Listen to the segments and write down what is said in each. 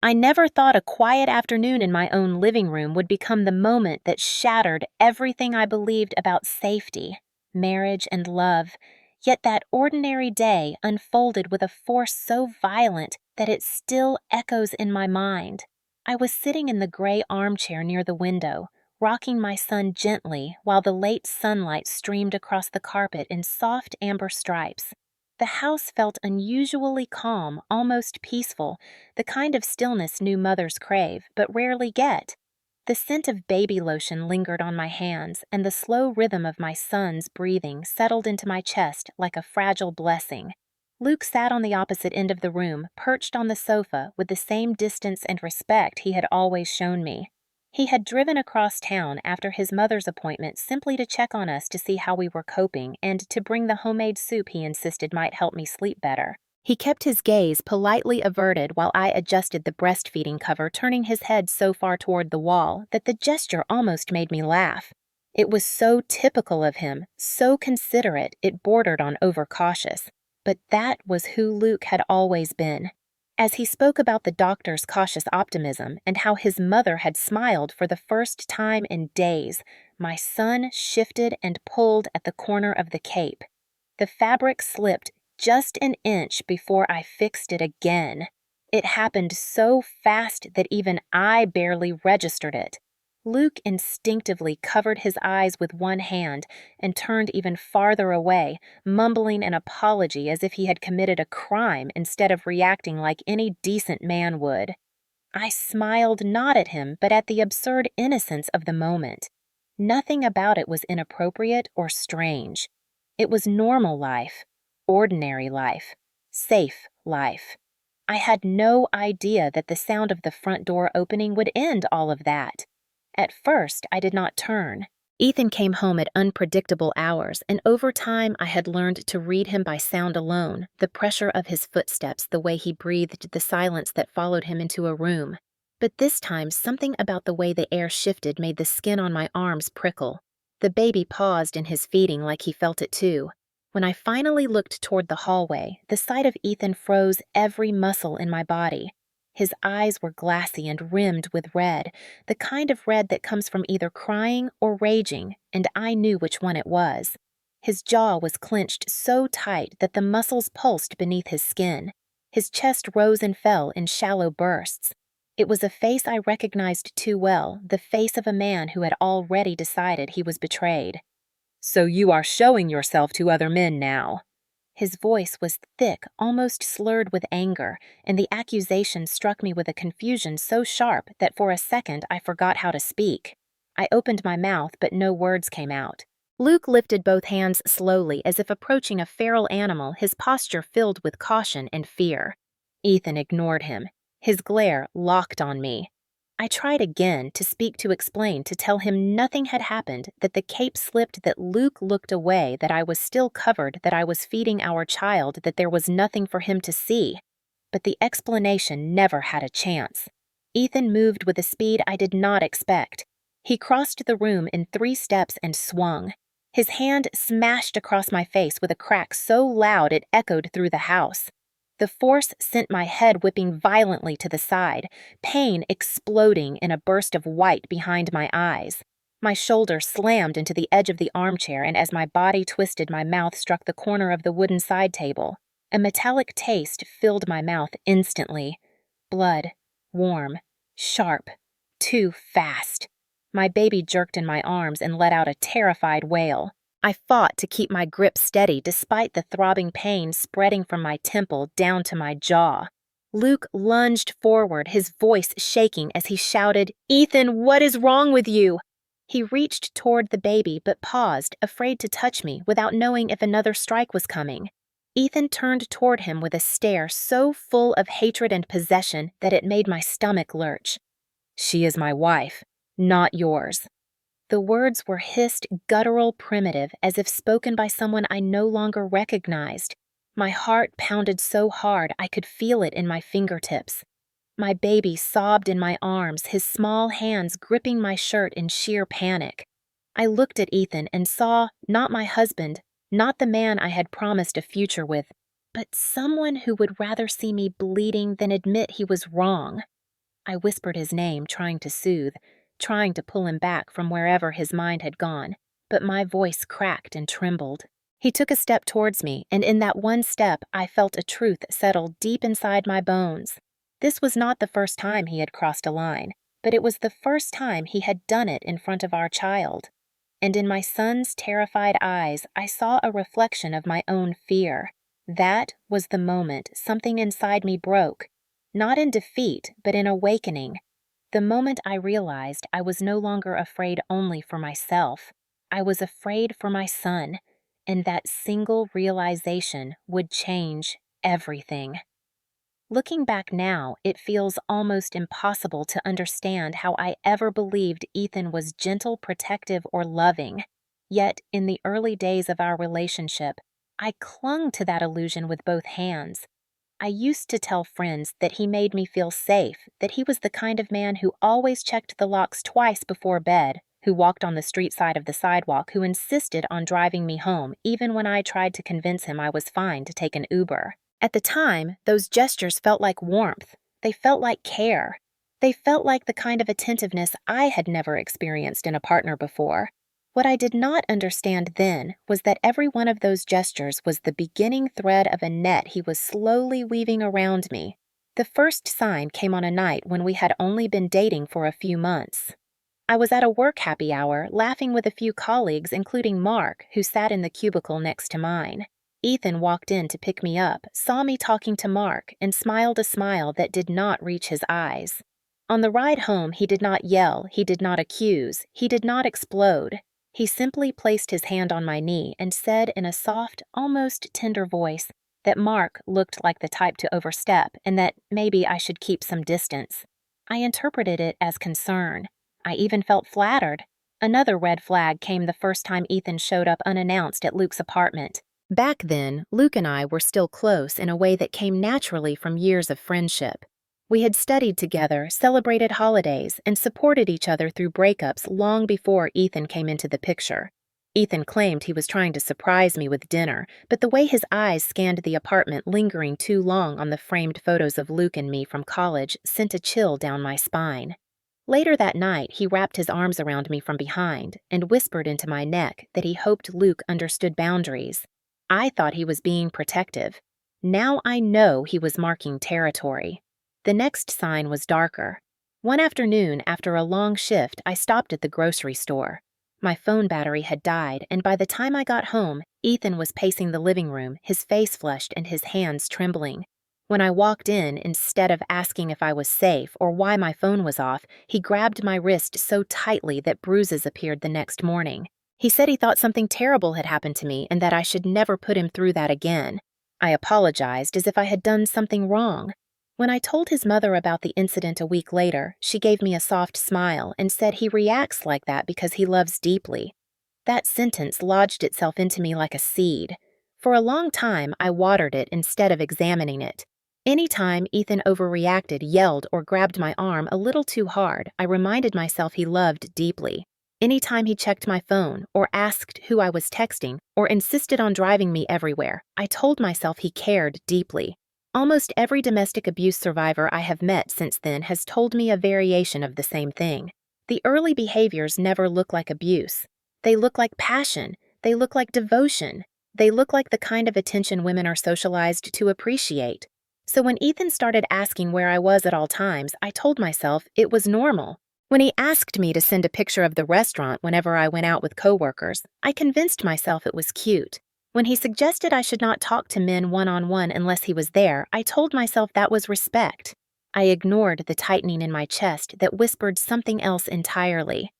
I never thought a quiet afternoon in my own living room would become the moment that shattered everything I believed about safety, marriage, and love. Yet that ordinary day unfolded with a force so violent that it still echoes in my mind. I was sitting in the gray armchair near the window, rocking my son gently while the late sunlight streamed across the carpet in soft amber stripes. The house felt unusually calm, almost peaceful, the kind of stillness new mothers crave, but rarely get. The scent of baby lotion lingered on my hands, and the slow rhythm of my son's breathing settled into my chest like a fragile blessing. Luke sat on the opposite end of the room, perched on the sofa with the same distance and respect he had always shown me. He had driven across town after his mother's appointment simply to check on us to see how we were coping and to bring the homemade soup he insisted might help me sleep better. He kept his gaze politely averted while I adjusted the breastfeeding cover, turning his head so far toward the wall that the gesture almost made me laugh. It was so typical of him, so considerate it bordered on overcautious. But that was who Luke had always been. As he spoke about the doctor's cautious optimism and how his mother had smiled for the first time in days, my son shifted and pulled at the corner of the cape. The fabric slipped just an inch before I fixed it again. It happened so fast that even I barely registered it. Luke instinctively covered his eyes with one hand and turned even farther away, mumbling an apology as if he had committed a crime instead of reacting like any decent man would. I smiled not at him, but at the absurd innocence of the moment. Nothing about it was inappropriate or strange. It was normal life, ordinary life, safe life. I had no idea that the sound of the front door opening would end all of that. At first, I did not turn. Ethan came home at unpredictable hours, and over time I had learned to read him by sound alone, the pressure of his footsteps, the way he breathed, the silence that followed him into a room. But this time, something about the way the air shifted made the skin on my arms prickle. The baby paused in his feeding like he felt it too. When I finally looked toward the hallway, the sight of Ethan froze every muscle in my body. His eyes were glassy and rimmed with red, the kind of red that comes from either crying or raging, and I knew which one it was. His jaw was clenched so tight that the muscles pulsed beneath his skin. His chest rose and fell in shallow bursts. It was a face I recognized too well, the face of a man who had already decided he was betrayed. "So you are showing yourself to other men now." His voice was thick, almost slurred with anger, and the accusation struck me with a confusion so sharp that for a second I forgot how to speak. I opened my mouth, but no words came out. Luke lifted both hands slowly, as if approaching a feral animal, his posture filled with caution and fear. Ethan ignored him. His glare locked on me. I tried again to speak, to explain, to tell him nothing had happened, that the cape slipped, that Luke looked away, that I was still covered, that I was feeding our child, that there was nothing for him to see. But the explanation never had a chance. Ethan moved with a speed I did not expect. He crossed the room in 3 steps and swung. His hand smashed across my face with a crack so loud it echoed through the house. The force sent my head whipping violently to the side, pain exploding in a burst of white behind my eyes. My shoulder slammed into the edge of the armchair, and as my body twisted, my mouth struck the corner of the wooden side table. A metallic taste filled my mouth instantly. Blood, warm, sharp, too fast. My baby jerked in my arms and let out a terrified wail. I fought to keep my grip steady despite the throbbing pain spreading from my temple down to my jaw. Luke lunged forward, his voice shaking as he shouted, "Ethan, what is wrong with you?" He reached toward the baby but paused, afraid to touch me, without knowing if another strike was coming. Ethan turned toward him with a stare so full of hatred and possession that it made my stomach lurch. "She is my wife, not yours." The words were hissed, guttural, primitive, as if spoken by someone I no longer recognized. My heart pounded so hard I could feel it in my fingertips. My baby sobbed in my arms, his small hands gripping my shirt in sheer panic. I looked at Ethan and saw not my husband, not the man I had promised a future with, but someone who would rather see me bleeding than admit he was wrong. I whispered his name, trying to soothe, trying to pull him back from wherever his mind had gone, but my voice cracked and trembled. He took a step towards me, and in that one step I felt a truth settle deep inside my bones. This was not the first time he had crossed a line, but it was the first time he had done it in front of our child. And in my son's terrified eyes, I saw a reflection of my own fear. That was the moment something inside me broke, not in defeat, but in awakening. The moment I realized I was no longer afraid only for myself. I was afraid for my son, and that single realization would change everything. Looking back now, it feels almost impossible to understand how I ever believed Ethan was gentle, protective, or loving. Yet, in the early days of our relationship, I clung to that illusion with both hands. I used to tell friends that he made me feel safe, that he was the kind of man who always checked the locks twice before bed, who walked on the street side of the sidewalk, who insisted on driving me home even when I tried to convince him I was fine to take an Uber. At the time, those gestures felt like warmth. They felt like care. They felt like the kind of attentiveness I had never experienced in a partner before. What I did not understand then was that every one of those gestures was the beginning thread of a net he was slowly weaving around me. The first sign came on a night when we had only been dating for a few months. I was at a work happy hour, laughing with a few colleagues, including Mark, who sat in the cubicle next to mine. Ethan walked in to pick me up, saw me talking to Mark, and smiled a smile that did not reach his eyes. On the ride home, he did not yell, he did not accuse, he did not explode. He simply placed his hand on my knee and said in a soft, almost tender voice that Mark looked like the type to overstep and that maybe I should keep some distance. I interpreted it as concern. I even felt flattered. Another red flag came the first time Ethan showed up unannounced at Luke's apartment. Back then, Luke and I were still close in a way that came naturally from years of friendship. We had studied together, celebrated holidays, and supported each other through breakups long before Ethan came into the picture. Ethan claimed he was trying to surprise me with dinner, but the way his eyes scanned the apartment, lingering too long on the framed photos of Luke and me from college, sent a chill down my spine. Later that night, he wrapped his arms around me from behind and whispered into my neck that he hoped Luke understood boundaries. I thought he was being protective. Now I know he was marking territory. The next sign was darker. One afternoon, after a long shift, I stopped at the grocery store. My phone battery had died, and by the time I got home, Ethan was pacing the living room, his face flushed and his hands trembling. When I walked in, instead of asking if I was safe or why my phone was off, he grabbed my wrist so tightly that bruises appeared the next morning. He said he thought something terrible had happened to me and that I should never put him through that again. I apologized as if I had done something wrong. When I told his mother about the incident a week later, she gave me a soft smile and said he reacts like that because he loves deeply. That sentence lodged itself into me like a seed. For a long time, I watered it instead of examining it. Anytime Ethan overreacted, yelled, or grabbed my arm a little too hard, I reminded myself he loved deeply. Anytime he checked my phone, or asked who I was texting, or insisted on driving me everywhere, I told myself he cared deeply. Almost every domestic abuse survivor I have met since then has told me a variation of the same thing. The early behaviors never look like abuse. They look like passion. They look like devotion. They look like the kind of attention women are socialized to appreciate. So when Ethan started asking where I was at all times, I told myself it was normal. When he asked me to send a picture of the restaurant whenever I went out with coworkers, I convinced myself it was cute. When he suggested I should not talk to men one-on-one unless he was there, I told myself that was respect. I ignored the tightening in my chest that whispered something else entirely.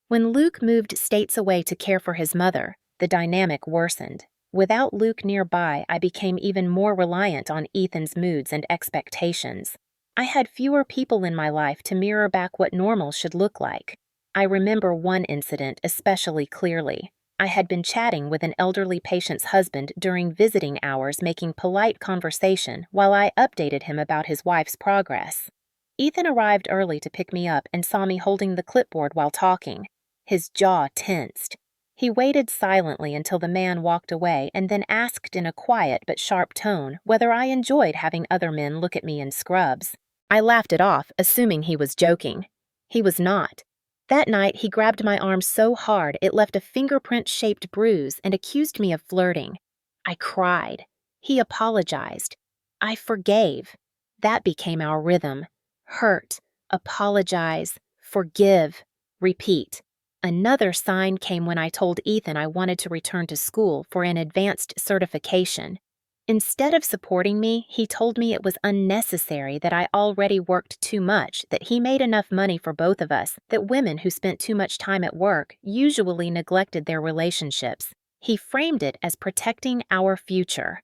When Luke moved states away to care for his mother, the dynamic worsened. Without Luke nearby, I became even more reliant on Ethan's moods and expectations. I had fewer people in my life to mirror back what normal should look like. I remember one incident especially clearly. I had been chatting with an elderly patient's husband during visiting hours, making polite conversation while I updated him about his wife's progress. Ethan arrived early to pick me up and saw me holding the clipboard while talking. His jaw tensed. He waited silently until the man walked away and then asked in a quiet but sharp tone whether I enjoyed having other men look at me in scrubs. I laughed it off, assuming he was joking. He was not. That night, he grabbed my arm so hard it left a fingerprint-shaped bruise and accused me of flirting. I cried. He apologized. I forgave. That became our rhythm. Hurt, apologize, forgive, repeat. Another sign came when I told Ethan I wanted to return to school for an advanced certification. Instead of supporting me, he told me it was unnecessary, that I already worked too much, that he made enough money for both of us, that women who spent too much time at work usually neglected their relationships. He framed it as protecting our future.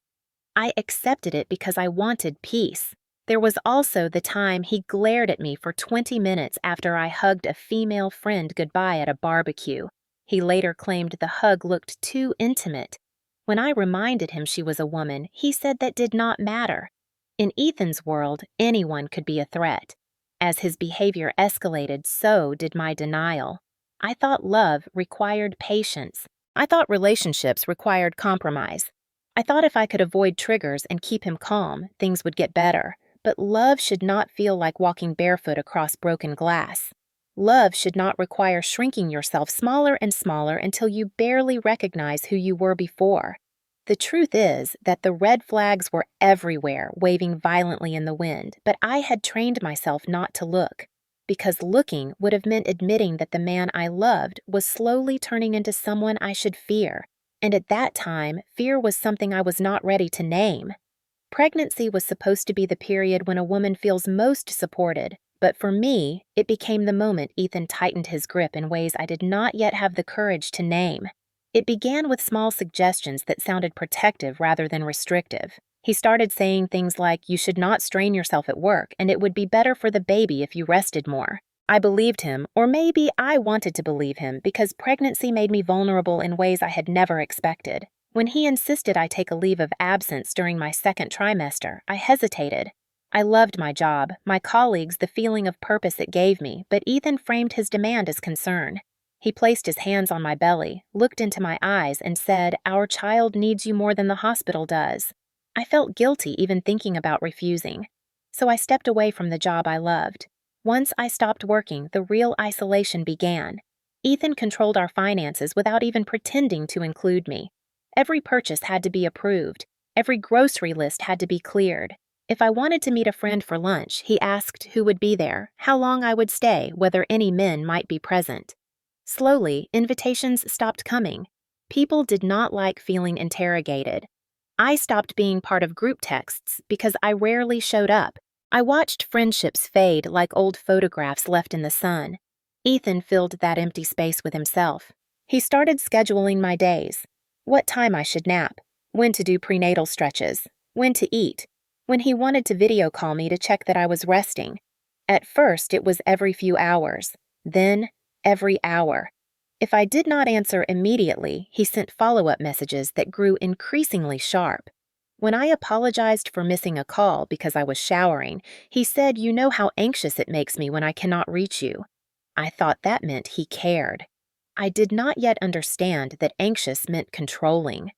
I accepted it because I wanted peace. There was also the time he glared at me for 20 minutes after I hugged a female friend goodbye at a barbecue. He later claimed the hug looked too intimate. When I reminded him she was a woman, he said that did not matter. In Ethan's world, anyone could be a threat. As his behavior escalated, so did my denial. I thought love required patience. I thought relationships required compromise. I thought if I could avoid triggers and keep him calm, things would get better. But love should not feel like walking barefoot across broken glass. Love should not require shrinking yourself smaller and smaller until you barely recognize who you were before. The truth is that the red flags were everywhere, waving violently in the wind, but I had trained myself not to look, because looking would have meant admitting that the man I loved was slowly turning into someone I should fear. And at that time, fear was something I was not ready to name. Pregnancy was supposed to be the period when a woman feels most supported, but for me, it became the moment Ethan tightened his grip in ways I did not yet have the courage to name. It began with small suggestions that sounded protective rather than restrictive. He started saying things like, "You should not strain yourself at work, and it would be better for the baby if you rested more." I believed him, or maybe I wanted to believe him, because pregnancy made me vulnerable in ways I had never expected. When he insisted I take a leave of absence during my second trimester, I hesitated. I loved my job, my colleagues, the feeling of purpose it gave me, but Ethan framed his demand as concern. He placed his hands on my belly, looked into my eyes, and said, "Our child needs you more than the hospital does." I felt guilty even thinking about refusing. So I stepped away from the job I loved. Once I stopped working, the real isolation began. Ethan controlled our finances without even pretending to include me. Every purchase had to be approved. Every grocery list had to be cleared. If I wanted to meet a friend for lunch, he asked who would be there, how long I would stay, whether any men might be present. Slowly, invitations stopped coming. People did not like feeling interrogated. I stopped being part of group texts because I rarely showed up. I watched friendships fade like old photographs left in the sun. Ethan filled that empty space with himself. He started scheduling my days. What time I should nap, when to do prenatal stretches, when to eat, when he wanted to video call me to check that I was resting. At first, it was every few hours, then every hour. If I did not answer immediately, he sent follow-up messages that grew increasingly sharp. When I apologized for missing a call because I was showering, he said, "You know how anxious it makes me when I cannot reach you." I thought that meant he cared. I did not yet understand that anxious meant controlling.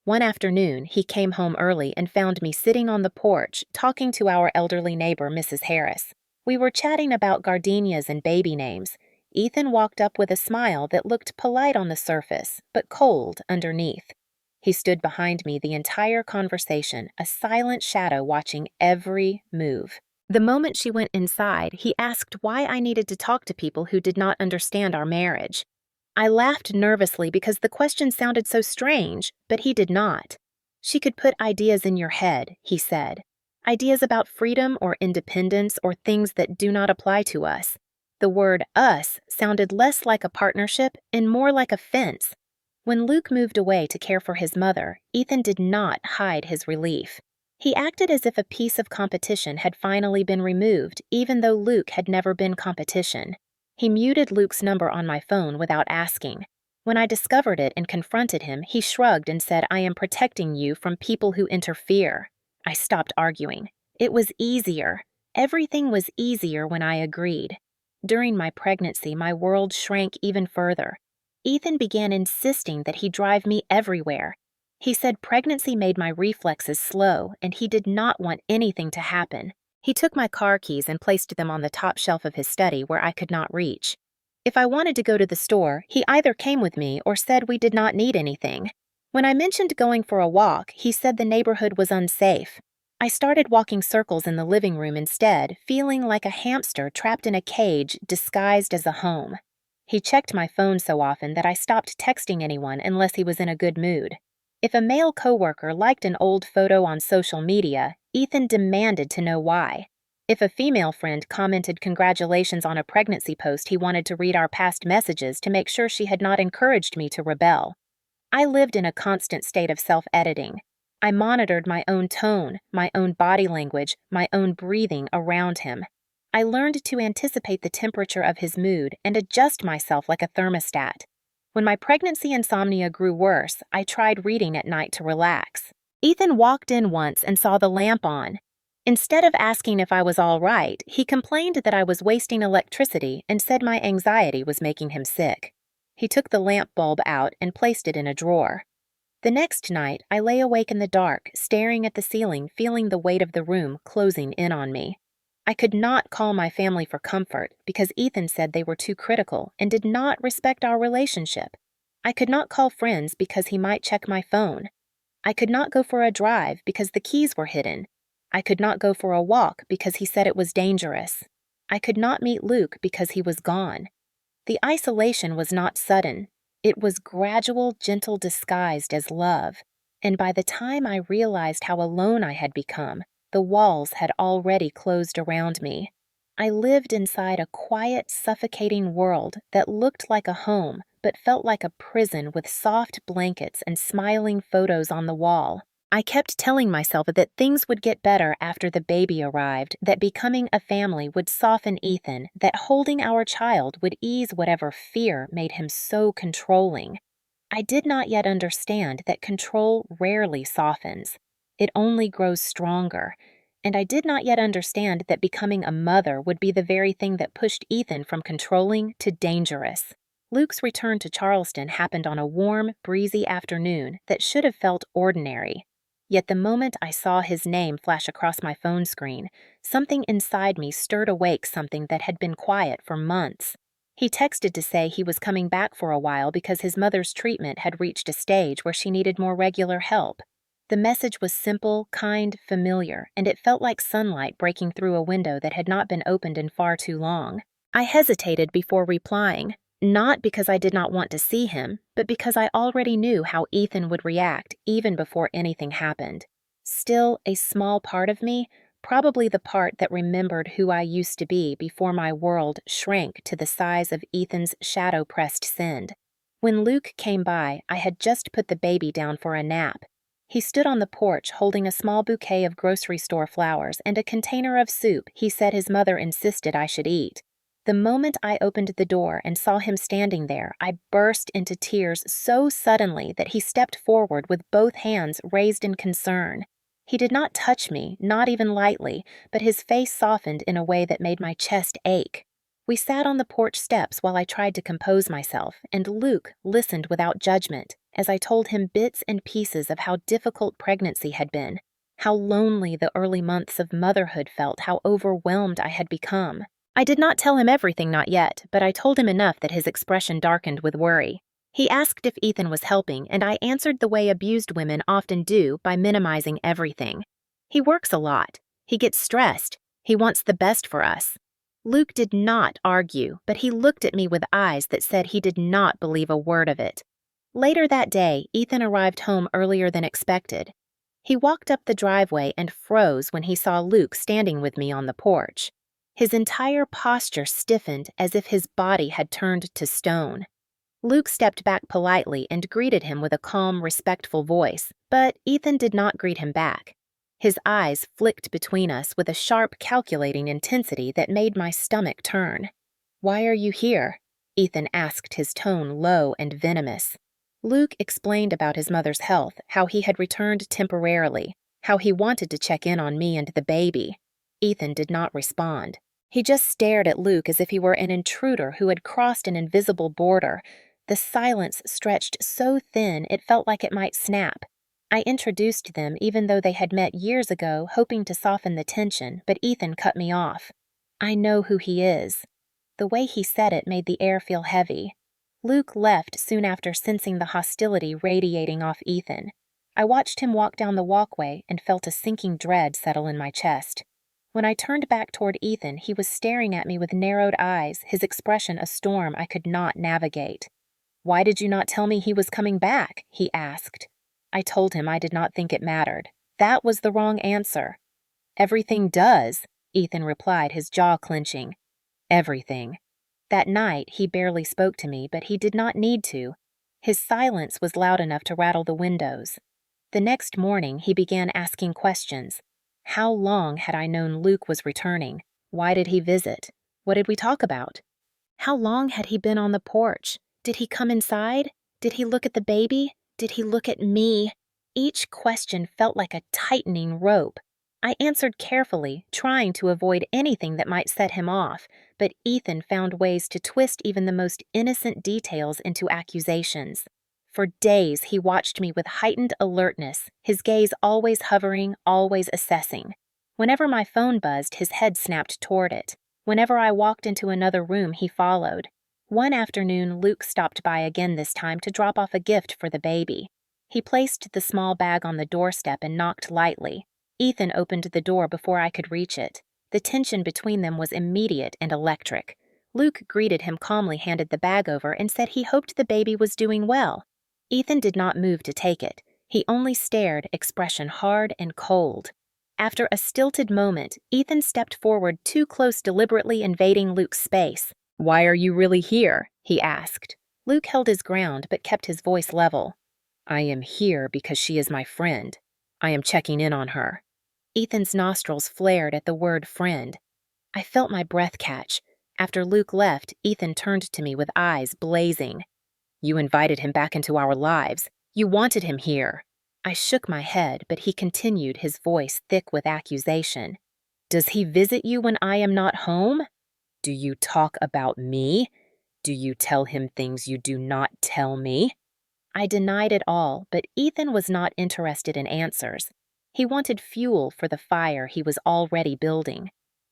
One afternoon, he came home early and found me sitting on the porch talking to our elderly neighbor, Mrs. Harris. We were chatting about gardenias and baby names. Ethan walked up with a smile that looked polite on the surface, but cold underneath. He stood behind me the entire conversation, a silent shadow watching every move. The moment she went inside, he asked why I needed to talk to people who did not understand our marriage. I laughed nervously because the question sounded so strange, but he did not. "She could put ideas in your head," he said. "Ideas about freedom or independence or things that do not apply to us." The word "us" sounded less like a partnership and more like a fence. When Luke moved away to care for his mother, Ethan did not hide his relief. He acted as if a piece of competition had finally been removed, even though Luke had never been competition. He muted Luke's number on my phone without asking. When I discovered it and confronted him, he shrugged and said, "I am protecting you from people who interfere." I stopped arguing. It was easier. Everything was easier when I agreed. During my pregnancy, my world shrank even further. Ethan began insisting that he drive me everywhere. He said pregnancy made my reflexes slow and he did not want anything to happen. He took my car keys and placed them on the top shelf of his study where I could not reach. If I wanted to go to the store, he either came with me or said we did not need anything. When I mentioned going for a walk, he said the neighborhood was unsafe. I started walking circles in the living room instead, feeling like a hamster trapped in a cage disguised as a home. He checked my phone so often that I stopped texting anyone unless he was in a good mood. If a male coworker liked an old photo on social media, Ethan demanded to know why. If a female friend commented congratulations on a pregnancy post, he wanted to read our past messages to make sure she had not encouraged me to rebel. I lived in a constant state of self-editing. I monitored my own tone, my own body language, my own breathing around him. I learned to anticipate the temperature of his mood and adjust myself like a thermostat. When my pregnancy insomnia grew worse, I tried reading at night to relax. Ethan walked in once and saw the lamp on. Instead of asking if I was all right, he complained that I was wasting electricity and said my anxiety was making him sick. He took the lamp bulb out and placed it in a drawer. The next night, I lay awake in the dark, staring at the ceiling, feeling the weight of the room closing in on me. I could not call my family for comfort because Ethan said they were too critical and did not respect our relationship. I could not call friends because he might check my phone. I could not go for a drive because the keys were hidden. I could not go for a walk because he said it was dangerous. I could not meet Luke because he was gone. The isolation was not sudden. It was gradual, gentle, disguised as love. And by the time I realized how alone I had become, the walls had already closed around me. I lived inside a quiet, suffocating world that looked like a home, but felt like a prison with soft blankets and smiling photos on the wall. I kept telling myself that things would get better after the baby arrived, that becoming a family would soften Ethan, that holding our child would ease whatever fear made him so controlling. I did not yet understand that control rarely softens. It only grows stronger. And I did not yet understand that becoming a mother would be the very thing that pushed Ethan from controlling to dangerous. Luke's return to Charleston happened on a warm, breezy afternoon that should have felt ordinary. Yet the moment I saw his name flash across my phone screen, something inside me stirred awake something that had been quiet for months. He texted to say he was coming back for a while because his mother's treatment had reached a stage where she needed more regular help. The message was simple, kind, familiar, and it felt like sunlight breaking through a window that had not been opened in far too long. I hesitated before replying. Not because I did not want to see him, but because I already knew how Ethan would react even before anything happened. Still, a small part of me, probably the part that remembered who I used to be before my world shrank to the size of Ethan's shadow-pressed send. When Luke came by, I had just put the baby down for a nap. He stood on the porch holding a small bouquet of grocery store flowers and a container of soup he said his mother insisted I should eat. The moment I opened the door and saw him standing there, I burst into tears so suddenly that he stepped forward with both hands raised in concern. He did not touch me, not even lightly, but his face softened in a way that made my chest ache. We sat on the porch steps while I tried to compose myself, and Luke listened without judgment as I told him bits and pieces of how difficult pregnancy had been, how lonely the early months of motherhood felt, how overwhelmed I had become. I did not tell him everything, not yet, but I told him enough that his expression darkened with worry. He asked if Ethan was helping, and I answered the way abused women often do by minimizing everything. He works a lot. He gets stressed. He wants the best for us. Luke did not argue, but he looked at me with eyes that said he did not believe a word of it. Later that day, Ethan arrived home earlier than expected. He walked up the driveway and froze when he saw Luke standing with me on the porch. His entire posture stiffened as if his body had turned to stone. Luke stepped back politely and greeted him with a calm, respectful voice, but Ethan did not greet him back. His eyes flicked between us with a sharp, calculating intensity that made my stomach turn. "Why are you here?" Ethan asked, his tone low and venomous. Luke explained about his mother's health, how he had returned temporarily, how he wanted to check in on me and the baby. Ethan did not respond. He just stared at Luke as if he were an intruder who had crossed an invisible border. The silence stretched so thin it felt like it might snap. I introduced them even though they had met years ago, hoping to soften the tension, but Ethan cut me off. "I know who he is." The way he said it made the air feel heavy. Luke left soon after, sensing the hostility radiating off Ethan. I watched him walk down the walkway and felt a sinking dread settle in my chest. When I turned back toward Ethan, he was staring at me with narrowed eyes, his expression a storm I could not navigate. "Why did you not tell me he was coming back?" he asked. I told him I did not think it mattered. That was the wrong answer. "Everything does," Ethan replied, his jaw clenching. "Everything." That night, he barely spoke to me, but he did not need to. His silence was loud enough to rattle the windows. The next morning, he began asking questions. How long had I known Luke was returning? Why did he visit? What did we talk about? How long had he been on the porch? Did he come inside? Did he look at the baby? Did he look at me? Each question felt like a tightening rope. I answered carefully, trying to avoid anything that might set him off, but Ethan found ways to twist even the most innocent details into accusations. For days, he watched me with heightened alertness, his gaze always hovering, always assessing. Whenever my phone buzzed, his head snapped toward it. Whenever I walked into another room, he followed. One afternoon, Luke stopped by again, this time to drop off a gift for the baby. He placed the small bag on the doorstep and knocked lightly. Ethan opened the door before I could reach it. The tension between them was immediate and electric. Luke greeted him calmly, handed the bag over, and said he hoped the baby was doing well. Ethan did not move to take it. He only stared, expression hard and cold. After a stilted moment, Ethan stepped forward too close, deliberately invading Luke's space. "Why are you really here?" he asked. Luke held his ground but kept his voice level. "I am here because she is my friend. I am checking in on her." Ethan's nostrils flared at the word friend. I felt my breath catch. After Luke left, Ethan turned to me with eyes blazing. "You invited him back into our lives. You wanted him here." I shook my head, but he continued, his voice thick with accusation. "Does he visit you when I am not home? Do you talk about me? Do you tell him things you do not tell me?" I denied it all, but Ethan was not interested in answers. He wanted fuel for the fire he was already building.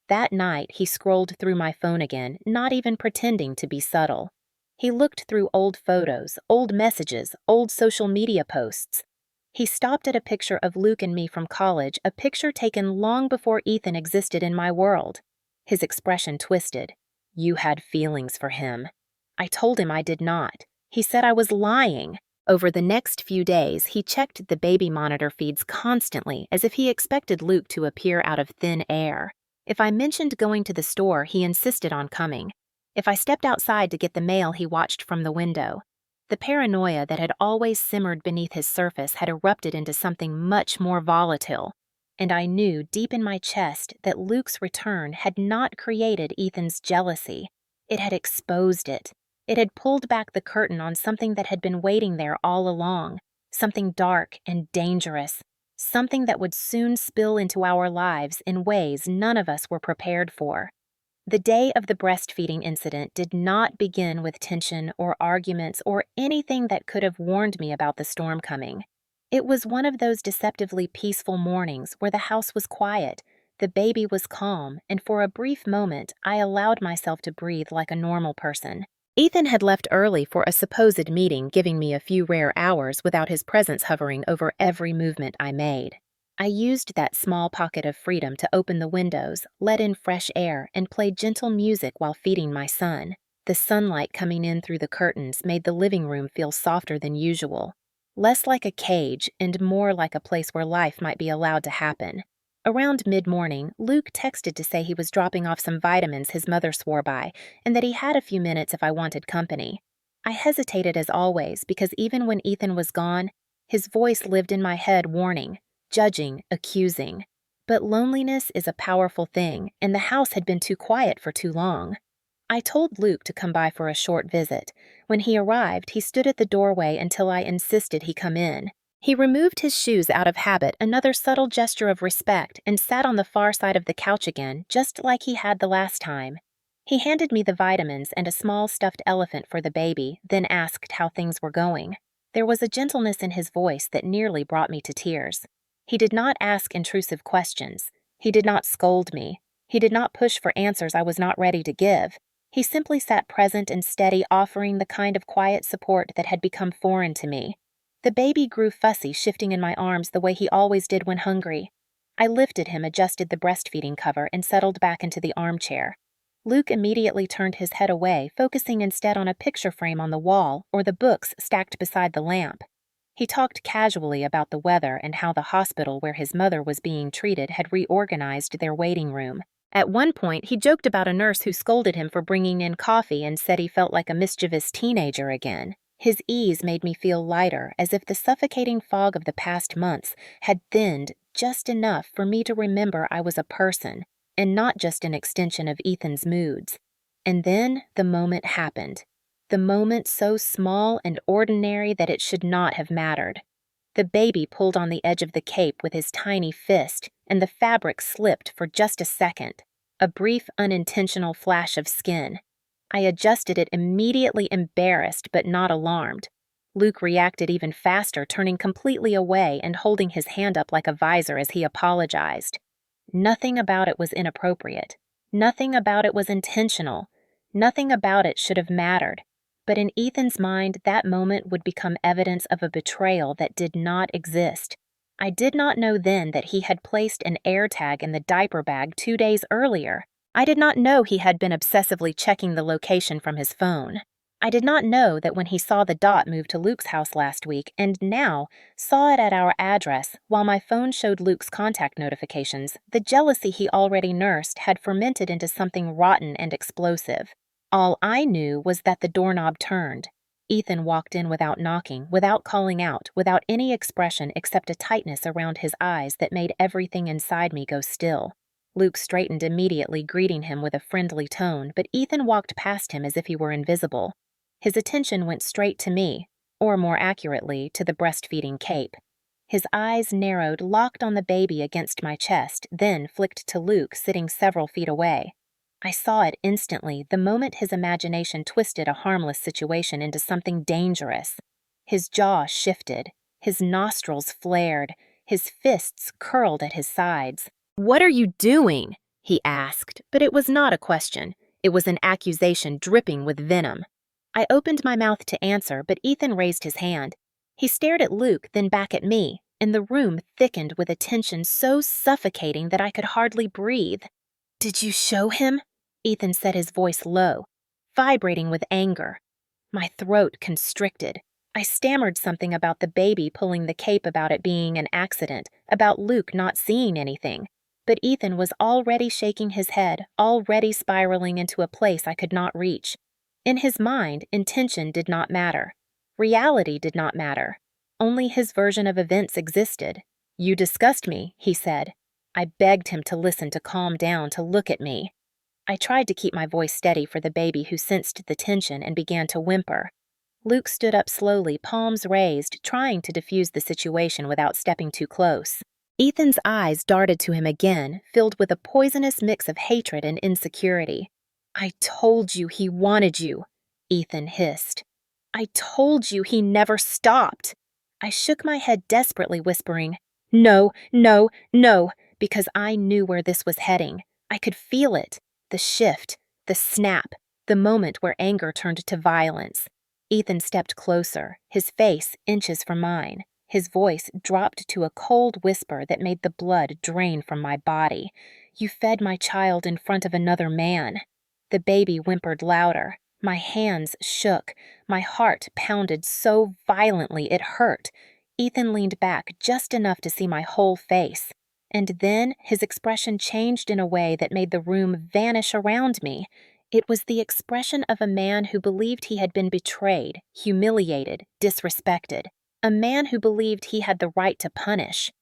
That night, he scrolled through my phone again, not even pretending to be subtle. He looked through old photos, old messages, old social media posts. He stopped at a picture of Luke and me from college, a picture taken long before Ethan existed in my world. His expression twisted. "You had feelings for him." I told him I did not. He said I was lying. Over the next few days, he checked the baby monitor feeds constantly, as if he expected Luke to appear out of thin air. If I mentioned going to the store, he insisted on coming. If I stepped outside to get the mail, he watched from the window. The paranoia that had always simmered beneath his surface had erupted into something much more volatile. And I knew deep in my chest that Luke's return had not created Ethan's jealousy. It had exposed it. It had pulled back the curtain on something that had been waiting there all along, something dark and dangerous, something that would soon spill into our lives in ways none of us were prepared for. The day of the breastfeeding incident did not begin with tension or arguments or anything that could have warned me about the storm coming. It was one of those deceptively peaceful mornings where the house was quiet, the baby was calm, and for a brief moment I allowed myself to breathe like a normal person. Ethan had left early for a supposed meeting, giving me a few rare hours without his presence hovering over every movement I made. I used that small pocket of freedom to open the windows, let in fresh air, and play gentle music while feeding my son. The sunlight coming in through the curtains made the living room feel softer than usual, less like a cage and more like a place where life might be allowed to happen. Around mid-morning, Luke texted to say he was dropping off some vitamins his mother swore by, and that he had a few minutes if I wanted company. I hesitated as always, because even when Ethan was gone, his voice lived in my head, warning, judging, accusing. But loneliness is a powerful thing, and the house had been too quiet for too long. I told Luke to come by for a short visit. When he arrived, he stood at the doorway until I insisted he come in. He removed his shoes out of habit, another subtle gesture of respect, and sat on the far side of the couch again, just like he had the last time. He handed me the vitamins and a small stuffed elephant for the baby, then asked how things were going. There was a gentleness in his voice that nearly brought me to tears. He did not ask intrusive questions. He did not scold me. He did not push for answers I was not ready to give. He simply sat present and steady, offering the kind of quiet support that had become foreign to me. The baby grew fussy, shifting in my arms the way he always did when hungry. I lifted him, adjusted the breastfeeding cover, and settled back into the armchair. Luke immediately turned his head away, focusing instead on a picture frame on the wall or the books stacked beside the lamp. He talked casually about the weather and how the hospital where his mother was being treated had reorganized their waiting room. At one point, he joked about a nurse who scolded him for bringing in coffee and said he felt like a mischievous teenager again. His ease made me feel lighter, as if the suffocating fog of the past months had thinned just enough for me to remember I was a person, and not just an extension of Ethan's moods. And then the moment happened. The moment so small and ordinary that it should not have mattered. The baby pulled on the edge of the cape with his tiny fist, and the fabric slipped for just a second. A brief, unintentional flash of skin. I adjusted it immediately, embarrassed but not alarmed. Luke reacted even faster, turning completely away and holding his hand up like a visor as he apologized. Nothing about it was inappropriate. Nothing about it was intentional. Nothing about it should have mattered. But in Ethan's mind, that moment would become evidence of a betrayal that did not exist. I did not know then that he had placed an AirTag in the diaper bag 2 days earlier. I did not know he had been obsessively checking the location from his phone. I did not know that when he saw the dot move to Luke's house last week and now saw it at our address while my phone showed Luke's contact notifications, the jealousy he already nursed had fermented into something rotten and explosive. All I knew was that the doorknob turned. Ethan walked in without knocking, without calling out, without any expression except a tightness around his eyes that made everything inside me go still. Luke straightened immediately, greeting him with a friendly tone, but Ethan walked past him as if he were invisible. His attention went straight to me, or more accurately, to the breastfeeding cape. His eyes narrowed, locked on the baby against my chest, then flicked to Luke, sitting several feet away. I saw it instantly, the moment his imagination twisted a harmless situation into something dangerous. His jaw shifted, his nostrils flared, his fists curled at his sides. "What are you doing?" he asked, but it was not a question. It was an accusation dripping with venom. I opened my mouth to answer, but Ethan raised his hand. He stared at Luke, then back at me, and the room thickened with a tension so suffocating that I could hardly breathe. "Did you show him?" Ethan said, his voice low, vibrating with anger. My throat constricted. I stammered something about the baby pulling the cape, about it being an accident, about Luke not seeing anything. But Ethan was already shaking his head, already spiraling into a place I could not reach. In his mind, intention did not matter. Reality did not matter. Only his version of events existed. "You disgust me," he said. I begged him to listen, to calm down, to look at me. I tried to keep my voice steady for the baby, who sensed the tension and began to whimper. Luke stood up slowly, palms raised, trying to defuse the situation without stepping too close. Ethan's eyes darted to him again, filled with a poisonous mix of hatred and insecurity. "I told you he wanted you," Ethan hissed. "I told you he never stopped." I shook my head desperately, whispering, "No, no, no," because I knew where this was heading. I could feel it. The shift, the snap, the moment where anger turned to violence. Ethan stepped closer, his face inches from mine. His voice dropped to a cold whisper that made the blood drain from my body. "You fed my child in front of another man." The baby whimpered louder. My hands shook. My heart pounded so violently it hurt. Ethan leaned back just enough to see my whole face. And then his expression changed in a way that made the room vanish around me. It was the expression of a man who believed he had been betrayed, humiliated, disrespected. A man who believed he had the right to punish.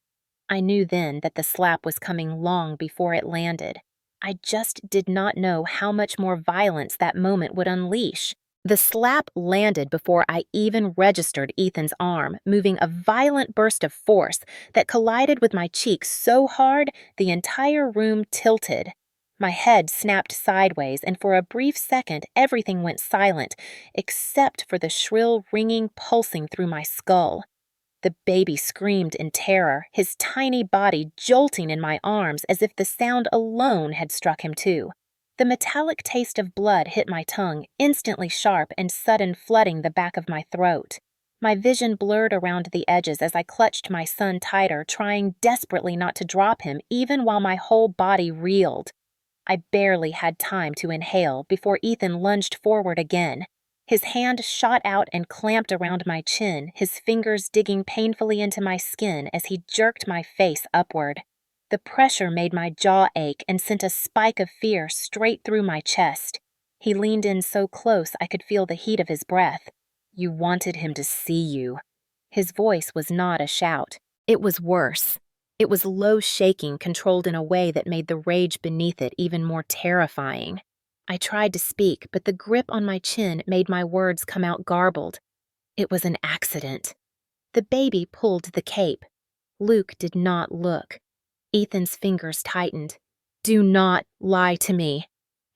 I knew then that the slap was coming long before it landed. I just did not know how much more violence that moment would unleash. The slap landed before I even registered Ethan's arm, moving a violent burst of force that collided with my cheek so hard the entire room tilted. My head snapped sideways, and for a brief second, everything went silent, except for the shrill ringing pulsing through my skull. The baby screamed in terror, his tiny body jolting in my arms as if the sound alone had struck him too. The metallic taste of blood hit my tongue, instantly sharp and sudden, flooding the back of my throat. My vision blurred around the edges as I clutched my son tighter, trying desperately not to drop him even while my whole body reeled. I barely had time to inhale before Ethan lunged forward again. His hand shot out and clamped around my chin, his fingers digging painfully into my skin as he jerked my face upward. The pressure made my jaw ache and sent a spike of fear straight through my chest. He leaned in so close I could feel the heat of his breath. "You wanted him to see you." His voice was not a shout. It was worse. It was low shaking, controlled in a way that made the rage beneath it even more terrifying. I tried to speak, but the grip on my chin made my words come out garbled. It was an accident. The baby pulled the cape. Luke did not look. Ethan's fingers tightened. "Do not lie to me."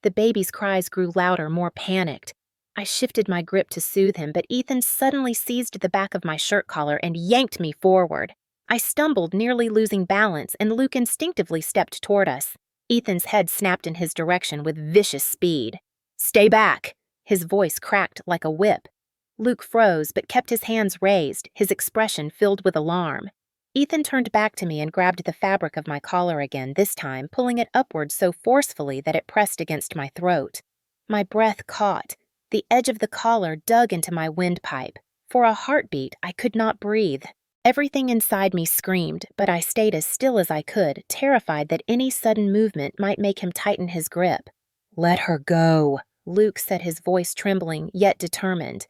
The baby's cries grew louder, more panicked. I shifted my grip to soothe him, but Ethan suddenly seized the back of my shirt collar and yanked me forward. I stumbled, nearly losing balance, and Luke instinctively stepped toward us. Ethan's head snapped in his direction with vicious speed. "Stay back!" His voice cracked like a whip. Luke froze but kept his hands raised, his expression filled with alarm. Ethan turned back to me and grabbed the fabric of my collar again, this time pulling it upward so forcefully that it pressed against my throat. My breath caught. The edge of the collar dug into my windpipe. For a heartbeat, I could not breathe. Everything inside me screamed, but I stayed as still as I could, terrified that any sudden movement might make him tighten his grip. "Let her go," Luke said, his voice trembling, yet determined.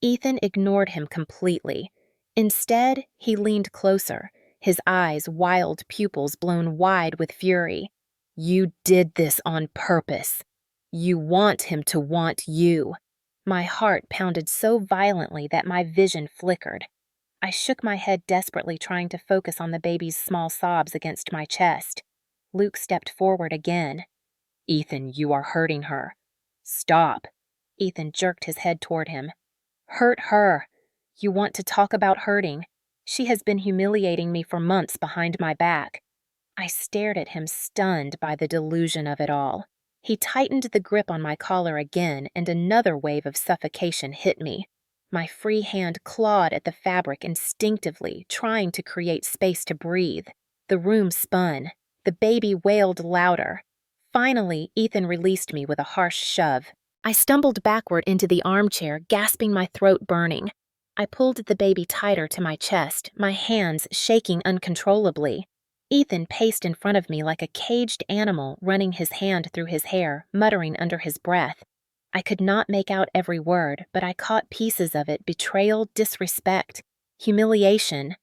Ethan ignored him completely. Instead, he leaned closer, his eyes, wild pupils blown wide with fury. "You did this on purpose. You want him to want you." My heart pounded so violently that my vision flickered. I shook my head desperately, trying to focus on the baby's small sobs against my chest. Luke stepped forward again. "Ethan, you are hurting her." "Stop." Ethan jerked his head toward him. "Hurt her. You want to talk about hurting? She has been humiliating me for months behind my back." I stared at him, stunned by the delusion of it all. He tightened the grip on my collar again, and another wave of suffocation hit me. My free hand clawed at the fabric instinctively, trying to create space to breathe. The room spun. The baby wailed louder. Finally, Ethan released me with a harsh shove. I stumbled backward into the armchair, gasping, my throat burning. I pulled the baby tighter to my chest, my hands shaking uncontrollably. Ethan paced in front of me like a caged animal, running his hand through his hair, muttering under his breath. I could not make out every word, but I caught pieces of it: betrayal, disrespect, humiliation.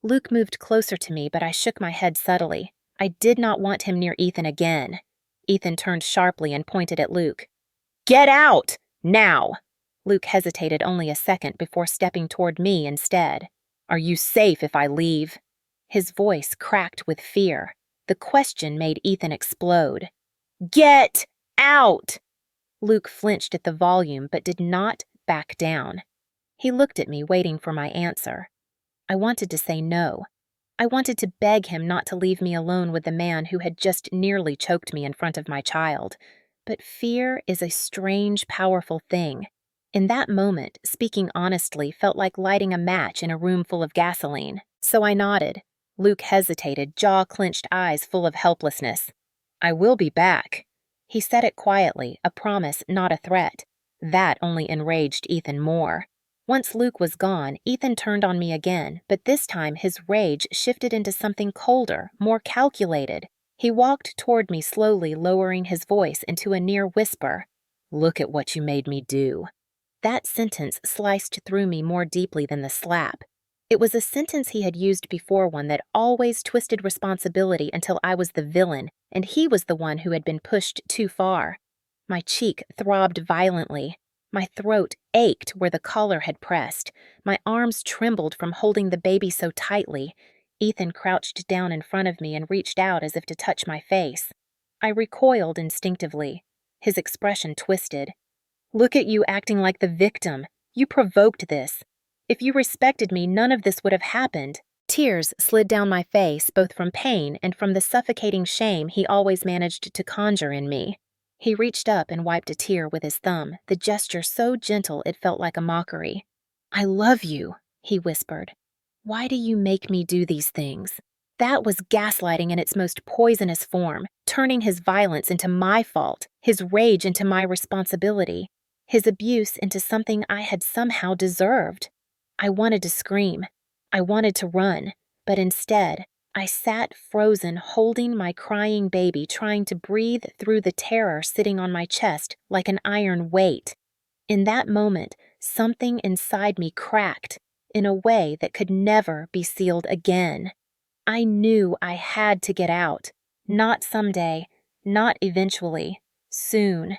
Luke moved closer to me, but I shook my head subtly. I did not want him near Ethan again. Ethan turned sharply and pointed at Luke. "Get out! Now!" Luke hesitated only a second before stepping toward me instead. "Are you safe if I leave?" His voice cracked with fear. The question made Ethan explode. "Get out!" Luke flinched at the volume but did not back down. He looked at me, waiting for my answer. I wanted to say no. I wanted to beg him not to leave me alone with the man who had just nearly choked me in front of my child. But fear is a strange, powerful thing. In that moment, speaking honestly felt like lighting a match in a room full of gasoline, so I nodded. Luke hesitated, jaw-clenched eyes full of helplessness. "I will be back." He said it quietly, a promise, not a threat. That only enraged Ethan more. Once Luke was gone, Ethan turned on me again, but this time his rage shifted into something colder, more calculated. He walked toward me slowly, lowering his voice into a near whisper. "Look at what you made me do." That sentence sliced through me more deeply than the slap. It was a sentence he had used before, one that always twisted responsibility until I was the villain, and he was the one who had been pushed too far. My cheek throbbed violently. My throat ached where the collar had pressed. My arms trembled from holding the baby so tightly. Ethan crouched down in front of me and reached out as if to touch my face. I recoiled instinctively. His expression twisted. "Look at you acting like the victim. You provoked this. If you respected me, none of this would have happened." Tears slid down my face, both from pain and from the suffocating shame he always managed to conjure in me. He reached up and wiped a tear with his thumb, the gesture so gentle it felt like a mockery. "I love you," he whispered. "Why do you make me do these things?" That was gaslighting in its most poisonous form, turning his violence into my fault, his rage into my responsibility, his abuse into something I had somehow deserved. I wanted to scream. I wanted to run, but instead, I sat frozen, holding my crying baby, trying to breathe through the terror sitting on my chest like an iron weight. In that moment, something inside me cracked in a way that could never be sealed again. I knew I had to get out. Not someday, not eventually, soon.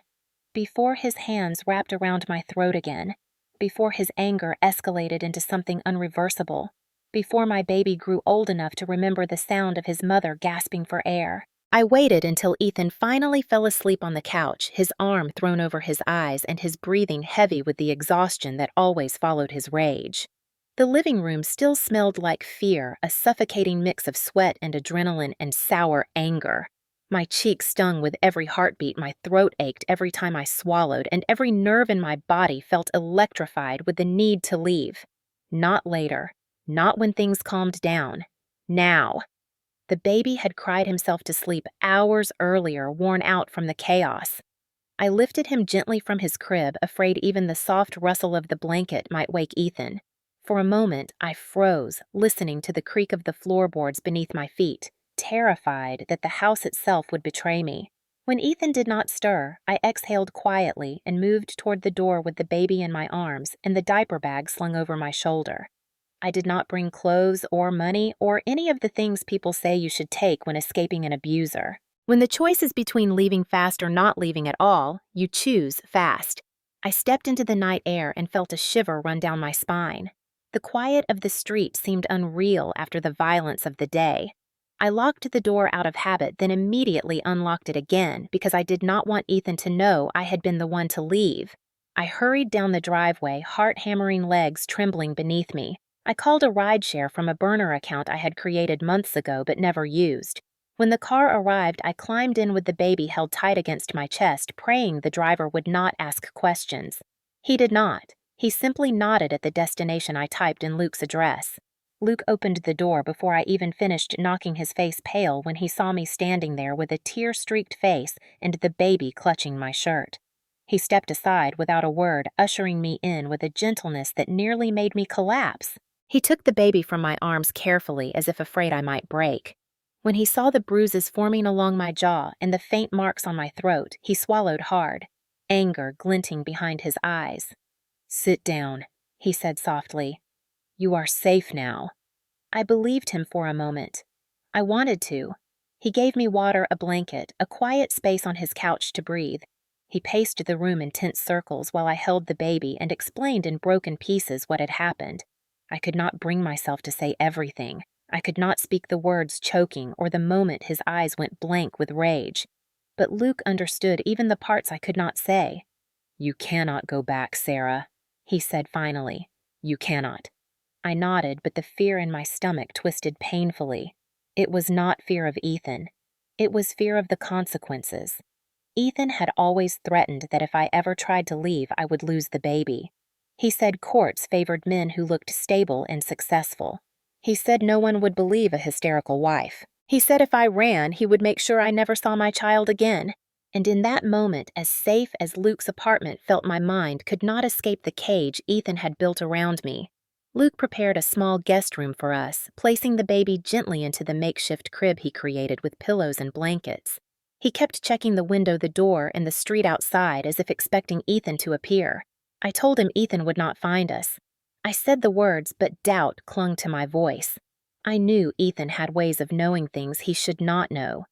Before his hands wrapped around my throat again, before his anger escalated into something unreversible, before my baby grew old enough to remember the sound of his mother gasping for air. I waited until Ethan finally fell asleep on the couch, his arm thrown over his eyes and his breathing heavy with the exhaustion that always followed his rage. The living room still smelled like fear, a suffocating mix of sweat and adrenaline and sour anger. My cheeks stung with every heartbeat, my throat ached every time I swallowed, and every nerve in my body felt electrified with the need to leave. Not later. Not when things calmed down. Now. The baby had cried himself to sleep hours earlier, worn out from the chaos. I lifted him gently from his crib, afraid even the soft rustle of the blanket might wake Ethan. For a moment, I froze, listening to the creak of the floorboards beneath my feet, terrified that the house itself would betray me. When Ethan did not stir, I exhaled quietly and moved toward the door with the baby in my arms and the diaper bag slung over my shoulder. I did not bring clothes or money or any of the things people say you should take when escaping an abuser. When the choice is between leaving fast or not leaving at all, you choose fast. I stepped into the night air and felt a shiver run down my spine. The quiet of the street seemed unreal after the violence of the day. I locked the door out of habit, then immediately unlocked it again because I did not want Ethan to know I had been the one to leave. I hurried down the driveway, heart-hammering legs trembling beneath me. I called a rideshare from a burner account I had created months ago but never used. When the car arrived, I climbed in with the baby held tight against my chest, praying the driver would not ask questions. He did not. He simply nodded at the destination I typed in Luke's address. Luke opened the door before I even finished knocking his face pale when he saw me standing there with a tear-streaked face and the baby clutching my shirt. He stepped aside without a word, ushering me in with a gentleness that nearly made me collapse. He took the baby from my arms carefully, as if afraid I might break. When he saw the bruises forming along my jaw and the faint marks on my throat, he swallowed hard, anger glinting behind his eyes. "Sit down," he said softly. "You are safe now." I believed him for a moment. I wanted to. He gave me water, a blanket, a quiet space on his couch to breathe. He paced the room in tense circles while I held the baby and explained in broken pieces what had happened. I could not bring myself to say everything. I could not speak the words choking or the moment his eyes went blank with rage. But Luke understood even the parts I could not say. "You cannot go back, Sarah," he said finally. "You cannot." I nodded, but the fear in my stomach twisted painfully. It was not fear of Ethan. It was fear of the consequences. Ethan had always threatened that if I ever tried to leave, I would lose the baby. He said courts favored men who looked stable and successful. He said no one would believe a hysterical wife. He said if I ran, he would make sure I never saw my child again. And in that moment, as safe as Luke's apartment felt my mind could not escape the cage Ethan had built around me. Luke prepared a small guest room for us, placing the baby gently into the makeshift crib he created with pillows and blankets. He kept checking the window, the door, and the street outside as if expecting Ethan to appear. I told him Ethan would not find us. I said the words, but doubt clung to my voice. I knew Ethan had ways of knowing things he should not know.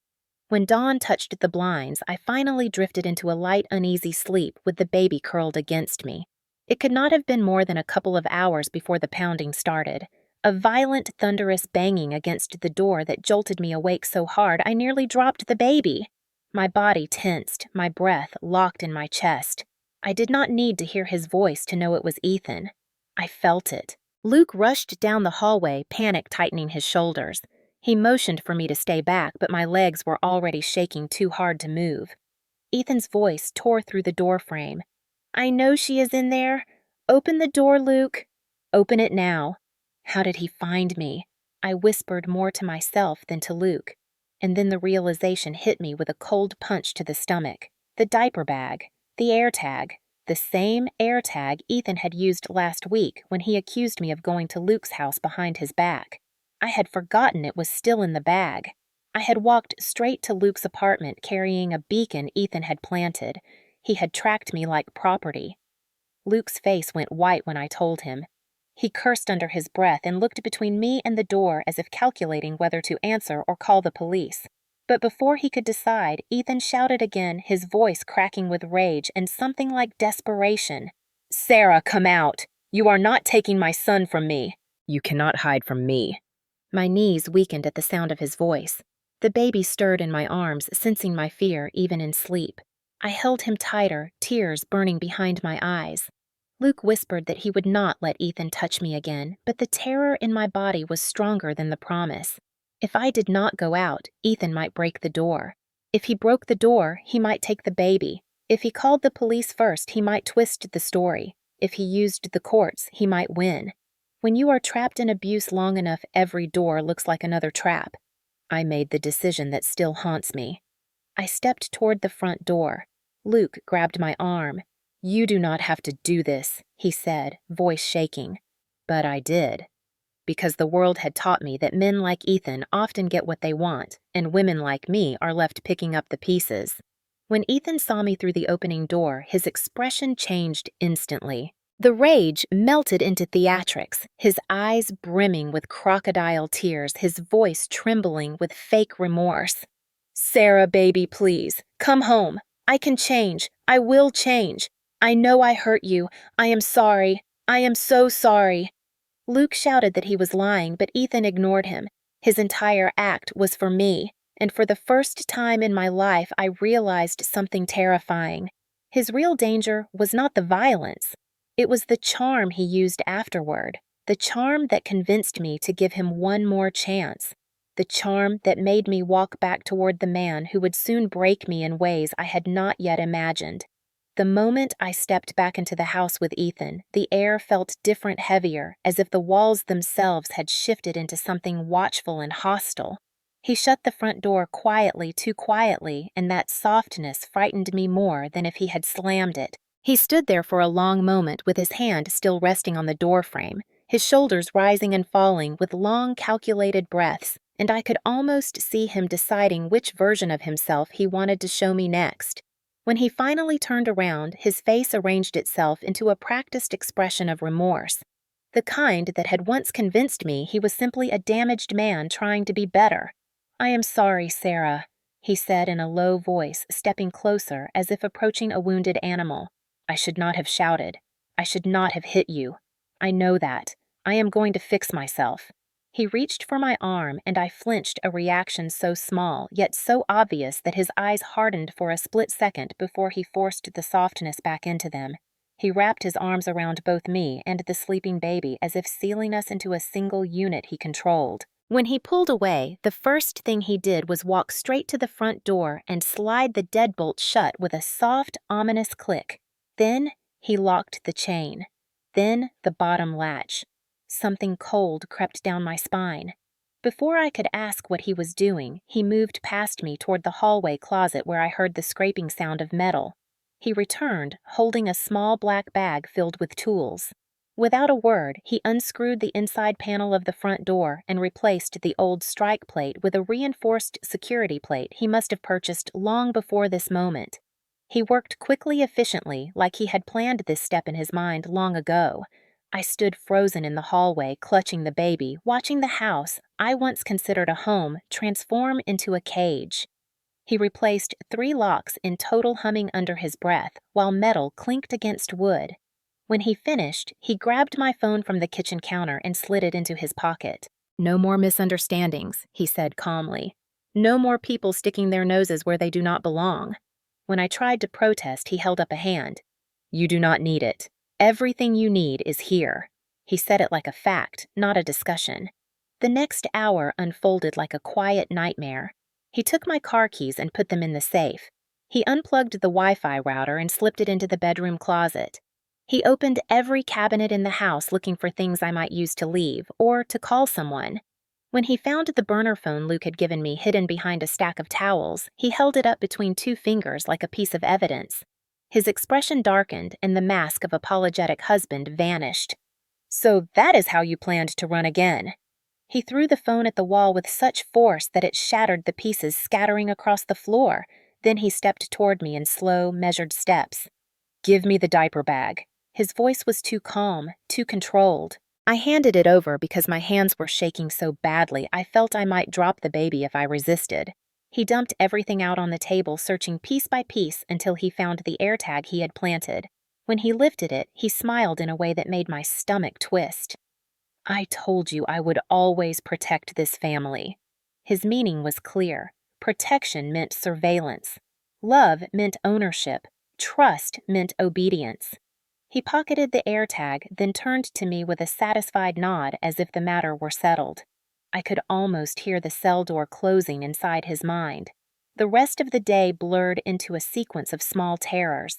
When dawn touched the blinds, I finally drifted into a light, uneasy sleep with the baby curled against me. It could not have been more than a couple of hours before the pounding started. A violent, thunderous banging against the door that jolted me awake so hard I nearly dropped the baby. My body tensed, my breath locked in my chest. I did not need to hear his voice to know it was Ethan. I felt it. Luke rushed down the hallway, panic tightening his shoulders. He motioned for me to stay back, but my legs were already shaking too hard to move. Ethan's voice tore through the doorframe. "I know she is in there. Open the door, Luke. Open it now." How did he find me? I whispered more to myself than to Luke. And then the realization hit me with a cold punch to the stomach. The diaper bag. The AirTag. The same AirTag Ethan had used last week when he accused me of going to Luke's house behind his back. I had forgotten it was still in the bag. I had walked straight to Luke's apartment carrying a beacon Ethan had planted. He had tracked me like property. Luke's face went white when I told him. He cursed under his breath and looked between me and the door as if calculating whether to answer or call the police. But before he could decide, Ethan shouted again, his voice cracking with rage and something like desperation. "Sarah, come out! You are not taking my son from me. You cannot hide from me." My knees weakened at the sound of his voice. The baby stirred in my arms, sensing my fear even in sleep. I held him tighter, tears burning behind my eyes. Luke whispered that he would not let Ethan touch me again, but the terror in my body was stronger than the promise. If I did not go out, Ethan might break the door. If he broke the door, he might take the baby. If he called the police first, he might twist the story. If he used the courts, he might win. When you are trapped in abuse long enough, every door looks like another trap. I made the decision that still haunts me. I stepped toward the front door. Luke grabbed my arm. "You do not have to do this," he said, voice shaking. But I did. Because the world had taught me that men like Ethan often get what they want, and women like me are left picking up the pieces. When Ethan saw me through the opening door, his expression changed instantly. The rage melted into theatrics, his eyes brimming with crocodile tears, his voice trembling with fake remorse. "Sarah, baby, please, come home. I can change. I will change. I know I hurt you. I am sorry. I am so sorry." Luke shouted that he was lying, but Ethan ignored him. His entire act was for me, and for the first time in my life I realized something terrifying. His real danger was not the violence. It was the charm he used afterward, the charm that convinced me to give him one more chance, the charm that made me walk back toward the man who would soon break me in ways I had not yet imagined. The moment I stepped back into the house with Ethan, the air felt different, heavier, as if the walls themselves had shifted into something watchful and hostile. He shut the front door quietly, too quietly, and that softness frightened me more than if he had slammed it. He stood there for a long moment with his hand still resting on the doorframe, his shoulders rising and falling with long, calculated breaths, and I could almost see him deciding which version of himself he wanted to show me next. When he finally turned around, his face arranged itself into a practiced expression of remorse, the kind that had once convinced me he was simply a damaged man trying to be better. "I am sorry, Sarah," he said in a low voice, stepping closer as if approaching a wounded animal. "I should not have shouted. I should not have hit you. I know that. I am going to fix myself." He reached for my arm, and I flinched, a reaction so small, yet so obvious that his eyes hardened for a split second before he forced the softness back into them. He wrapped his arms around both me and the sleeping baby as if sealing us into a single unit he controlled. When he pulled away, the first thing he did was walk straight to the front door and slide the deadbolt shut with a soft, ominous click. Then he locked the chain. Then the bottom latch. Something cold crept down my spine. Before I could ask what he was doing, he moved past me toward the hallway closet where I heard the scraping sound of metal. He returned, holding a small black bag filled with tools. Without a word, he unscrewed the inside panel of the front door and replaced the old strike plate with a reinforced security plate he must have purchased long before this moment. He worked quickly, efficiently, like he had planned this step in his mind long ago. I stood frozen in the hallway, clutching the baby, watching the house I once considered a home transform into a cage. He replaced 3 locks in total, humming under his breath, while metal clinked against wood. When he finished, he grabbed my phone from the kitchen counter and slid it into his pocket. "No more misunderstandings," he said calmly. No more people sticking their noses where they do not belong. When I tried to protest, he held up a hand. You do not need it. Everything you need is here. He said it like a fact, not a discussion. The next hour unfolded like a quiet nightmare. He took my car keys and put them in the safe. He unplugged the Wi-Fi router and slipped it into the bedroom closet. He opened every cabinet in the house looking for things I might use to leave or to call someone. When he found the burner phone Luke had given me hidden behind a stack of towels, he held it up between two fingers like a piece of evidence. His expression darkened and the mask of apologetic husband vanished. So that is how you planned to run again. He threw the phone at the wall with such force that it shattered the pieces scattering across the floor. Then he stepped toward me in slow, measured steps. Give me the diaper bag. His voice was too calm, too controlled. I handed it over because my hands were shaking so badly I felt I might drop the baby if I resisted. He dumped everything out on the table, searching piece by piece until he found the AirTag he had planted. When he lifted it, he smiled in a way that made my stomach twist. I told you I would always protect this family. His meaning was clear. Protection meant surveillance. Love meant ownership. Trust meant obedience. He pocketed the AirTag, then turned to me with a satisfied nod as if the matter were settled. I could almost hear the cell door closing inside his mind. The rest of the day blurred into a sequence of small terrors.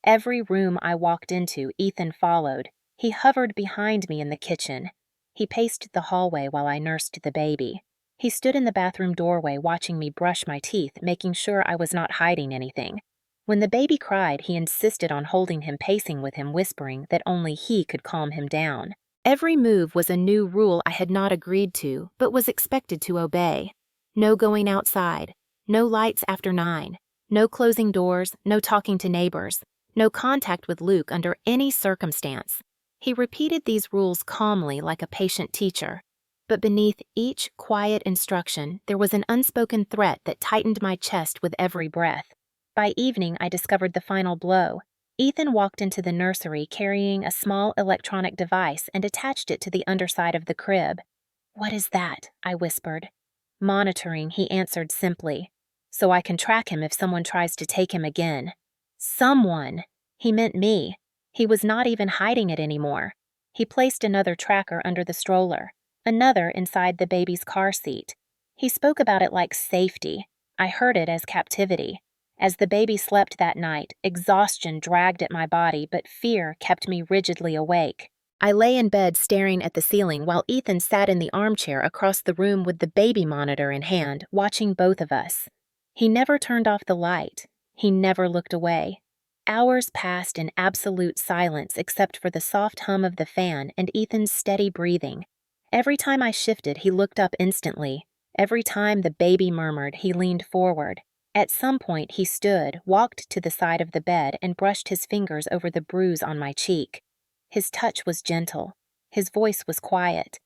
Every room I walked into, Ethan followed. He hovered behind me in the kitchen. He paced the hallway while I nursed the baby. He stood in the bathroom doorway watching me brush my teeth, making sure I was not hiding anything. When the baby cried, he insisted on holding him, pacing with him, whispering that only he could calm him down. Every move was a new rule I had not agreed to, but was expected to obey. No going outside. No lights after 9. No closing doors. No talking to neighbors. No contact with Luke under any circumstance. He repeated these rules calmly like a patient teacher. But beneath each quiet instruction, there was an unspoken threat that tightened my chest with every breath. By evening, I discovered the final blow. Ethan walked into the nursery carrying a small electronic device and attached it to the underside of the crib. What is that? I whispered. Monitoring, he answered simply. So I can track him if someone tries to take him again. Someone! He meant me. He was not even hiding it anymore. He placed another tracker under the stroller, another inside the baby's car seat. He spoke about it like safety. I heard it as captivity. As the baby slept that night, exhaustion dragged at my body, but fear kept me rigidly awake. I lay in bed staring at the ceiling while Ethan sat in the armchair across the room with the baby monitor in hand, watching both of us. He never turned off the light. He never looked away. Hours passed in absolute silence except for the soft hum of the fan and Ethan's steady breathing. Every time I shifted, he looked up instantly. Every time the baby murmured, he leaned forward. At some point, he stood, walked to the side of the bed, and brushed his fingers over the bruise on my cheek. His touch was gentle. His voice was quiet.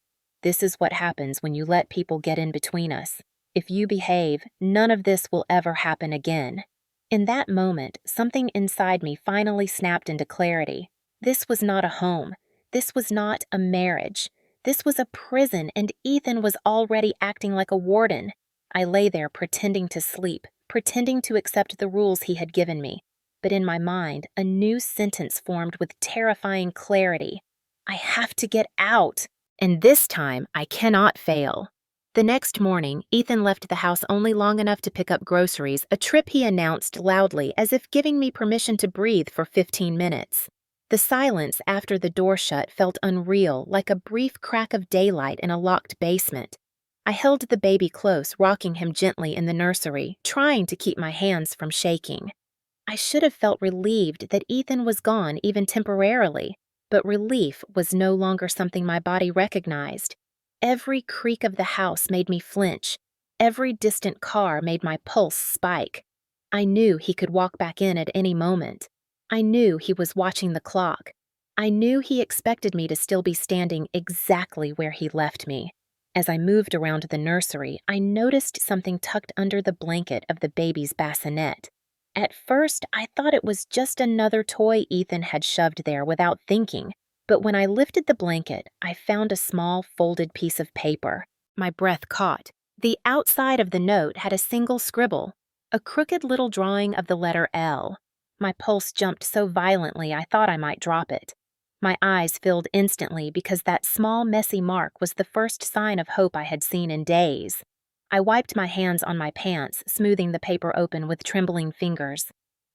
This is what happens when you let people get in between us. If you behave, none of this will ever happen again. In that moment, something inside me finally snapped into clarity. This was not a home. This was not a marriage. This was a prison, and Ethan was already acting like a warden. I lay there pretending to sleep, pretending to accept the rules he had given me. But in my mind, a new sentence formed with terrifying clarity. I have to get out, and this time I cannot fail. The next morning, Ethan left the house only long enough to pick up groceries, a trip he announced loudly as if giving me permission to breathe for 15 minutes. The silence after the door shut felt unreal, like a brief crack of daylight in a locked basement. I held the baby close, rocking him gently in the nursery, trying to keep my hands from shaking. I should have felt relieved that Ethan was gone even temporarily, but relief was no longer something my body recognized. Every creak of the house made me flinch. Every distant car made my pulse spike. I knew he could walk back in at any moment. I knew he was watching the clock. I knew he expected me to still be standing exactly where he left me. As I moved around the nursery, I noticed something tucked under the blanket of the baby's bassinet. At first, I thought it was just another toy Ethan had shoved there without thinking, but when I lifted the blanket, I found a small folded piece of paper. My breath caught. The outside of the note had a single scribble, a crooked little drawing of the letter L. My pulse jumped so violently I thought I might drop it. My eyes filled instantly because that small, messy mark was the first sign of hope I had seen in days. I wiped my hands on my pants, smoothing the paper open with trembling fingers.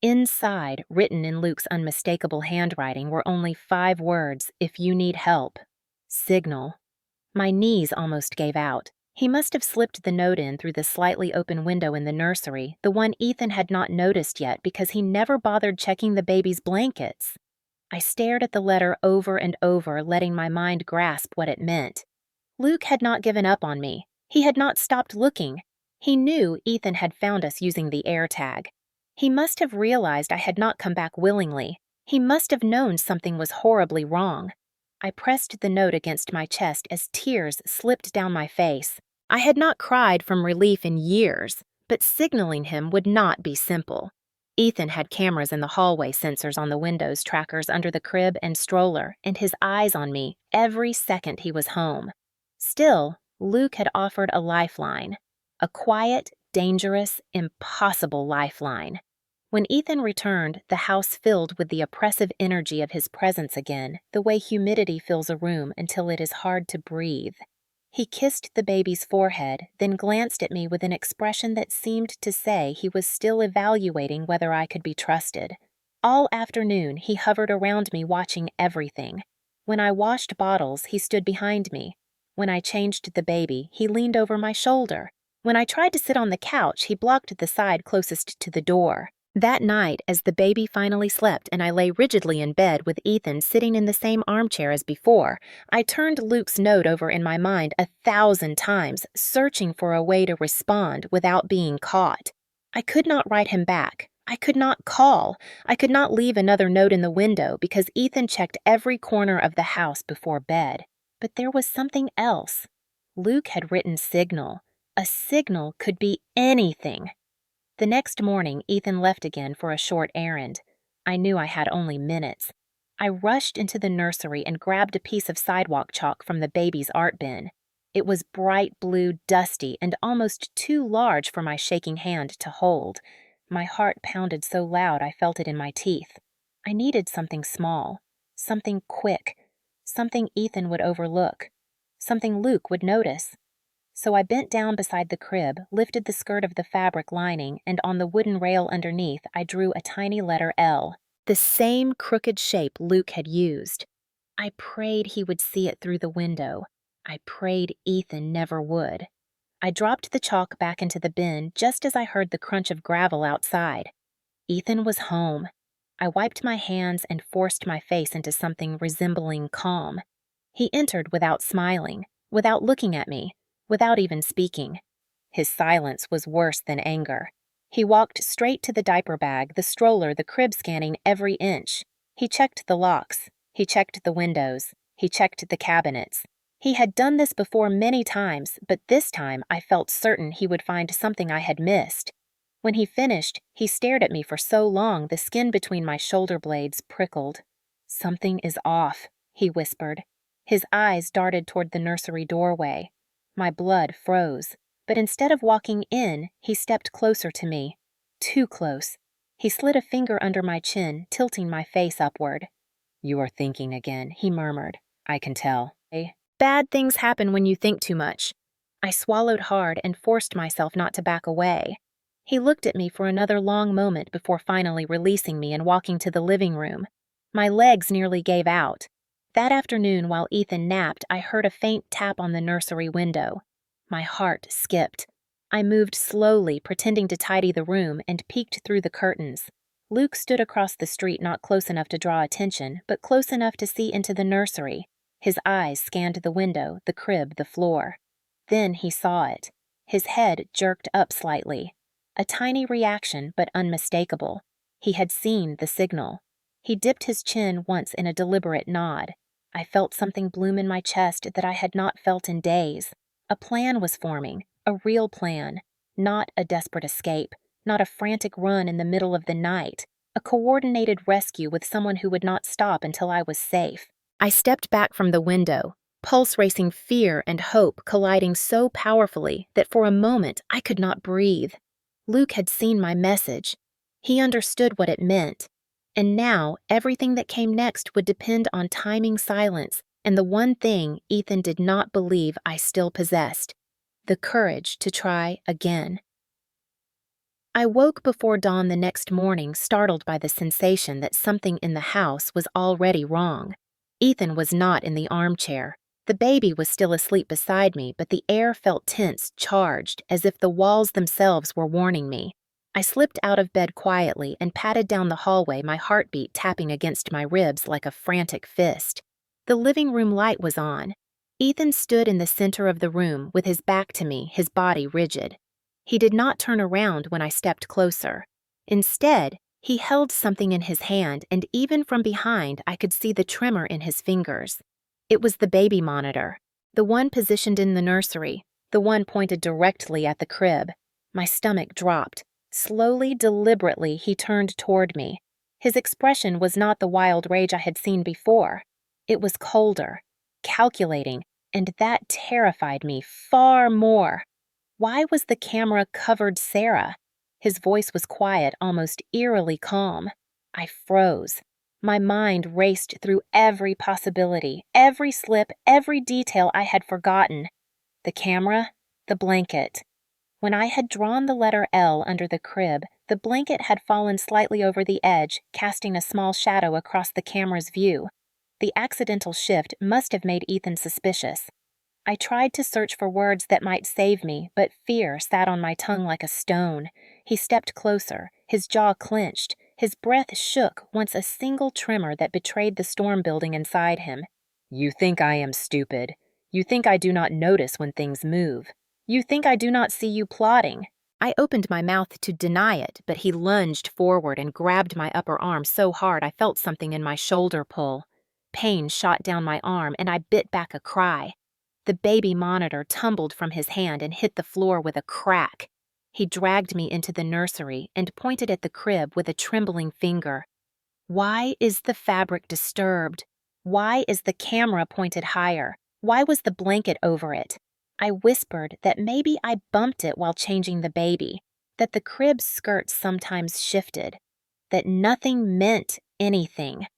Inside, written in Luke's unmistakable handwriting, were only 5 words: "If you need help." Signal. My knees almost gave out. He must have slipped the note in through the slightly open window in the nursery, the one Ethan had not noticed yet because he never bothered checking the baby's blankets. I stared at the letter over and over, letting my mind grasp what it meant. Luke had not given up on me. He had not stopped looking. He knew Ethan had found us using the AirTag. He must have realized I had not come back willingly. He must have known something was horribly wrong. I pressed the note against my chest as tears slipped down my face. I had not cried from relief in years, but signaling him would not be simple. Ethan had cameras in the hallway, sensors on the windows, trackers under the crib and stroller, and his eyes on me every second he was home. Still, Luke had offered a lifeline. A quiet, dangerous, impossible lifeline. When Ethan returned, the house filled with the oppressive energy of his presence again, the way humidity fills a room until it is hard to breathe. He kissed the baby's forehead, then glanced at me with an expression that seemed to say he was still evaluating whether I could be trusted. All afternoon, he hovered around me watching everything. When I washed bottles, he stood behind me. When I changed the baby, he leaned over my shoulder. When I tried to sit on the couch, he blocked the side closest to the door. That night, as the baby finally slept and I lay rigidly in bed with Ethan sitting in the same armchair as before, I turned Luke's note over in my mind 1,000 times, searching for a way to respond without being caught. I could not write him back. I could not call. I could not leave another note in the window because Ethan checked every corner of the house before bed. But there was something else. Luke had written signal. A signal could be anything. The next morning, Ethan left again for a short errand. I knew I had only minutes. I rushed into the nursery and grabbed a piece of sidewalk chalk from the baby's art bin. It was bright blue, dusty, and almost too large for my shaking hand to hold. My heart pounded so loud I felt it in my teeth. I needed something small, something quick, something Ethan would overlook, something Luke would notice. So I bent down beside the crib, lifted the skirt of the fabric lining, and on the wooden rail underneath I drew a tiny letter L, the same crooked shape Luke had used. I prayed he would see it through the window. I prayed Ethan never would. I dropped the chalk back into the bin just as I heard the crunch of gravel outside. Ethan was home. I wiped my hands and forced my face into something resembling calm. He entered without smiling, without looking at me, without even speaking. His silence was worse than anger. He walked straight to the diaper bag, the stroller, the crib, scanning every inch. He checked the locks. He checked the windows. He checked the cabinets. He had done this before many times, but this time I felt certain he would find something I had missed. When he finished, he stared at me for so long the skin between my shoulder blades prickled. "Something is off," he whispered. His eyes darted toward the nursery doorway. My blood froze, but instead of walking in, he stepped closer to me. Too close. He slid a finger under my chin, tilting my face upward. "You are thinking again," he murmured. "I can tell." "Bad things happen when you think too much." I swallowed hard and forced myself not to back away. He looked at me for another long moment before finally releasing me and walking to the living room. My legs nearly gave out. That afternoon, while Ethan napped, I heard a faint tap on the nursery window. My heart skipped. I moved slowly, pretending to tidy the room, and peeked through the curtains. Luke stood across the street, not close enough to draw attention, but close enough to see into the nursery. His eyes scanned the window, the crib, the floor. Then he saw it. His head jerked up slightly. A tiny reaction, but unmistakable. He had seen the signal. He dipped his chin once in a deliberate nod. I felt something bloom in my chest that I had not felt in days. A plan was forming, a real plan. Not a desperate escape, not a frantic run in the middle of the night. A coordinated rescue with someone who would not stop until I was safe. I stepped back from the window. pulse racing, fear and hope colliding so powerfully that for a moment I could not breathe. Luke had seen my message. He understood what it meant. And now everything that came next would depend on timing silence and the one thing Ethan did not believe I still possessed: the courage to try again. I woke before dawn the next morning, startled by the sensation that something in the house was already wrong. Ethan was not in the armchair. The baby was still asleep beside me, but the air felt tense, charged, as if the walls themselves were warning me. I slipped out of bed quietly and padded down the hallway, my heartbeat tapping against my ribs like a frantic fist. The living room light was on. Ethan stood in the center of the room with his back to me, his body rigid. He did not turn around when I stepped closer. Instead, he held something in his hand, and even from behind I could see the tremor in his fingers. It was the baby monitor, the one positioned in the nursery, the one pointed directly at the crib. My stomach dropped. Slowly, deliberately, he turned toward me. His expression was not the wild rage I had seen before. It was colder, calculating, and that terrified me far more. Why was the camera covered Sarah? His voice was quiet, almost eerily calm. I froze. My mind raced through every possibility, every slip, every detail I had forgotten. The camera, the blanket. When I had drawn the letter L under the crib, the blanket had fallen slightly over the edge, casting a small shadow across the camera's view. The accidental shift must have made Ethan suspicious. I tried to search for words that might save me, but fear sat on my tongue like a stone. He stepped closer, his jaw clenched, his breath shook once a single tremor that betrayed the storm building inside him. "You think I am stupid. You think I do not notice when things move. You think I do not see you plotting." I opened my mouth to deny it, but he lunged forward and grabbed my upper arm so hard I felt something in my shoulder pull. Pain shot down my arm, and I bit back a cry. The baby monitor tumbled from his hand and hit the floor with a crack. He dragged me into the nursery and pointed at the crib with a trembling finger. Why is the fabric disturbed? Why is the camera pointed higher? Why was the blanket over it? I whispered that maybe I bumped it while changing the baby, that the crib's skirts sometimes shifted, that nothing meant anything.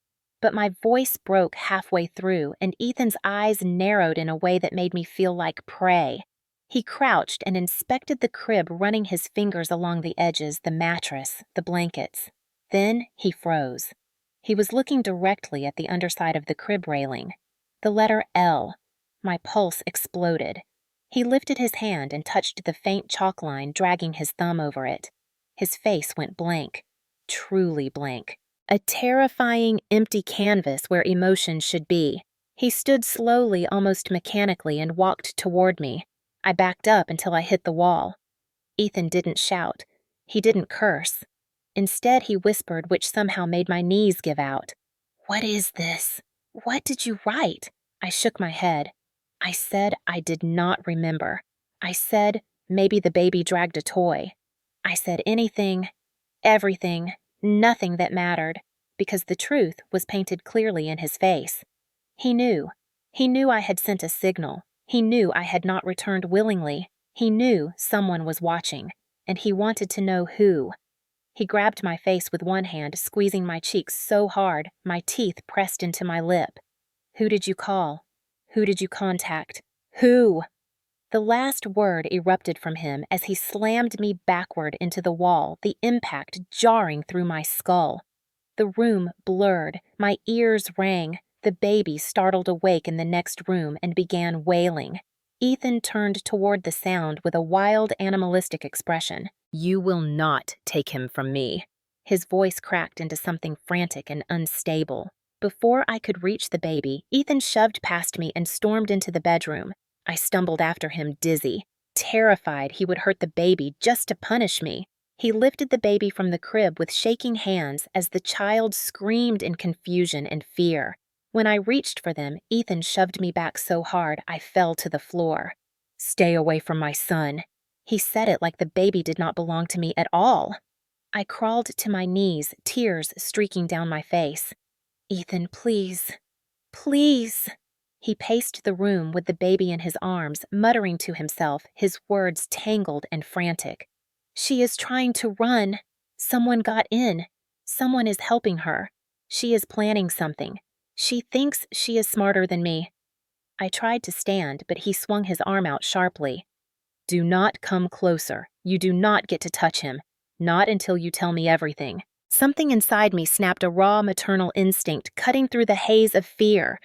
But my voice broke halfway through, and Ethan's eyes narrowed in a way that made me feel like prey. He crouched and inspected the crib, running his fingers along the edges, the mattress, the blankets. Then he froze. He was looking directly at the underside of the crib railing. The letter L. My pulse exploded. He lifted his hand and touched the faint chalk line, dragging his thumb over it. His face went blank. Truly blank. A terrifying, empty canvas where emotion should be. He stood slowly, almost mechanically, and walked toward me. I backed up until I hit the wall. Ethan didn't shout. He didn't curse. Instead, he whispered, which somehow made my knees give out. "What is this? What did you write?" I shook my head. I said I did not remember. I said maybe the baby dragged a toy. I said anything, everything, nothing that mattered, because the truth was painted clearly in his face. He knew. He knew I had sent a signal. He knew I had not returned willingly. He knew someone was watching, and he wanted to know who. He grabbed my face with one hand, squeezing my cheeks so hard, my teeth pressed into my lip. "Who did you call? Who did you contact? Who?" The last word erupted from him as he slammed me backward into the wall, the impact jarring through my skull. The room blurred, my ears rang. The baby startled awake in the next room and began wailing. Ethan turned toward the sound with a wild, animalistic expression. "You will not take him from me." His voice cracked into something frantic and unstable. Before I could reach the baby, Ethan shoved past me and stormed into the bedroom. I stumbled after him, dizzy, terrified he would hurt the baby just to punish me. He lifted the baby from the crib with shaking hands as the child screamed in confusion and fear. When I reached for them, Ethan shoved me back so hard I fell to the floor. "Stay away from my son." He said it like the baby did not belong to me at all. I crawled to my knees, tears streaking down my face. "Ethan, please. Please." He paced the room with the baby in his arms, muttering to himself, his words tangled and frantic. "She is trying to run. Someone got in. Someone is helping her. She is planning something. She thinks she is smarter than me." I tried to stand, but he swung his arm out sharply. "Do not come closer. You do not get to touch him. Not until you tell me everything." Something inside me snapped a raw maternal instinct, cutting through the haze of fear.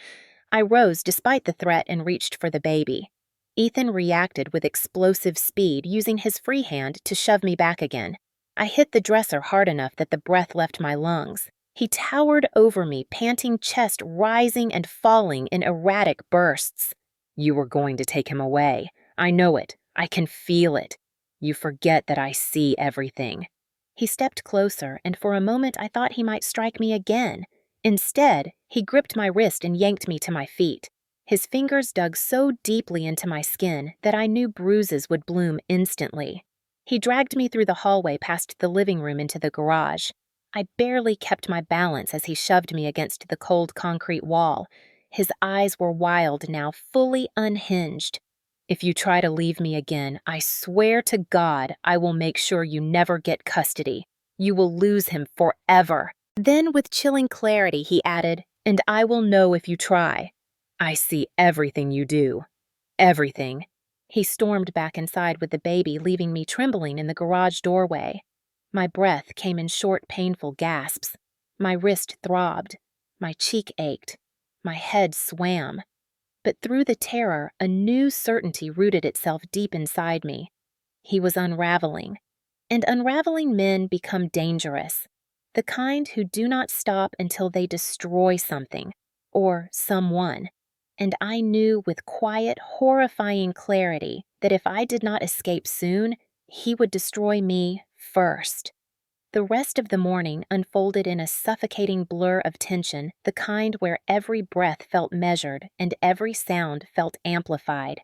I rose despite the threat and reached for the baby. Ethan reacted with explosive speed, using his free hand to shove me back again. I hit the dresser hard enough that the breath left my lungs. He towered over me, panting, chest rising and falling in erratic bursts. "You were going to take him away. I know it. I can feel it. You forget that I see everything." He stepped closer, and for a moment I thought he might strike me again. Instead, he gripped my wrist and yanked me to my feet. His fingers dug so deeply into my skin that I knew bruises would bloom instantly. He dragged me through the hallway past the living room into the garage. I barely kept my balance as he shoved me against the cold concrete wall. His eyes were wild now, fully unhinged. "If you try to leave me again, I swear to God I will make sure you never get custody. You will lose him forever." Then, with chilling clarity, he added, "And I will know if you try. I see everything you do. Everything." He stormed back inside with the baby, leaving me trembling in the garage doorway. My breath came in short, painful gasps. My wrist throbbed. My cheek ached. My head swam. But through the terror, a new certainty rooted itself deep inside me. He was unraveling. And unraveling men become dangerous. The kind who do not stop until they destroy something, or someone. And I knew with quiet, horrifying clarity that if I did not escape soon, he would destroy me first. The rest of the morning unfolded in a suffocating blur of tension, the kind where every breath felt measured and every sound felt amplified.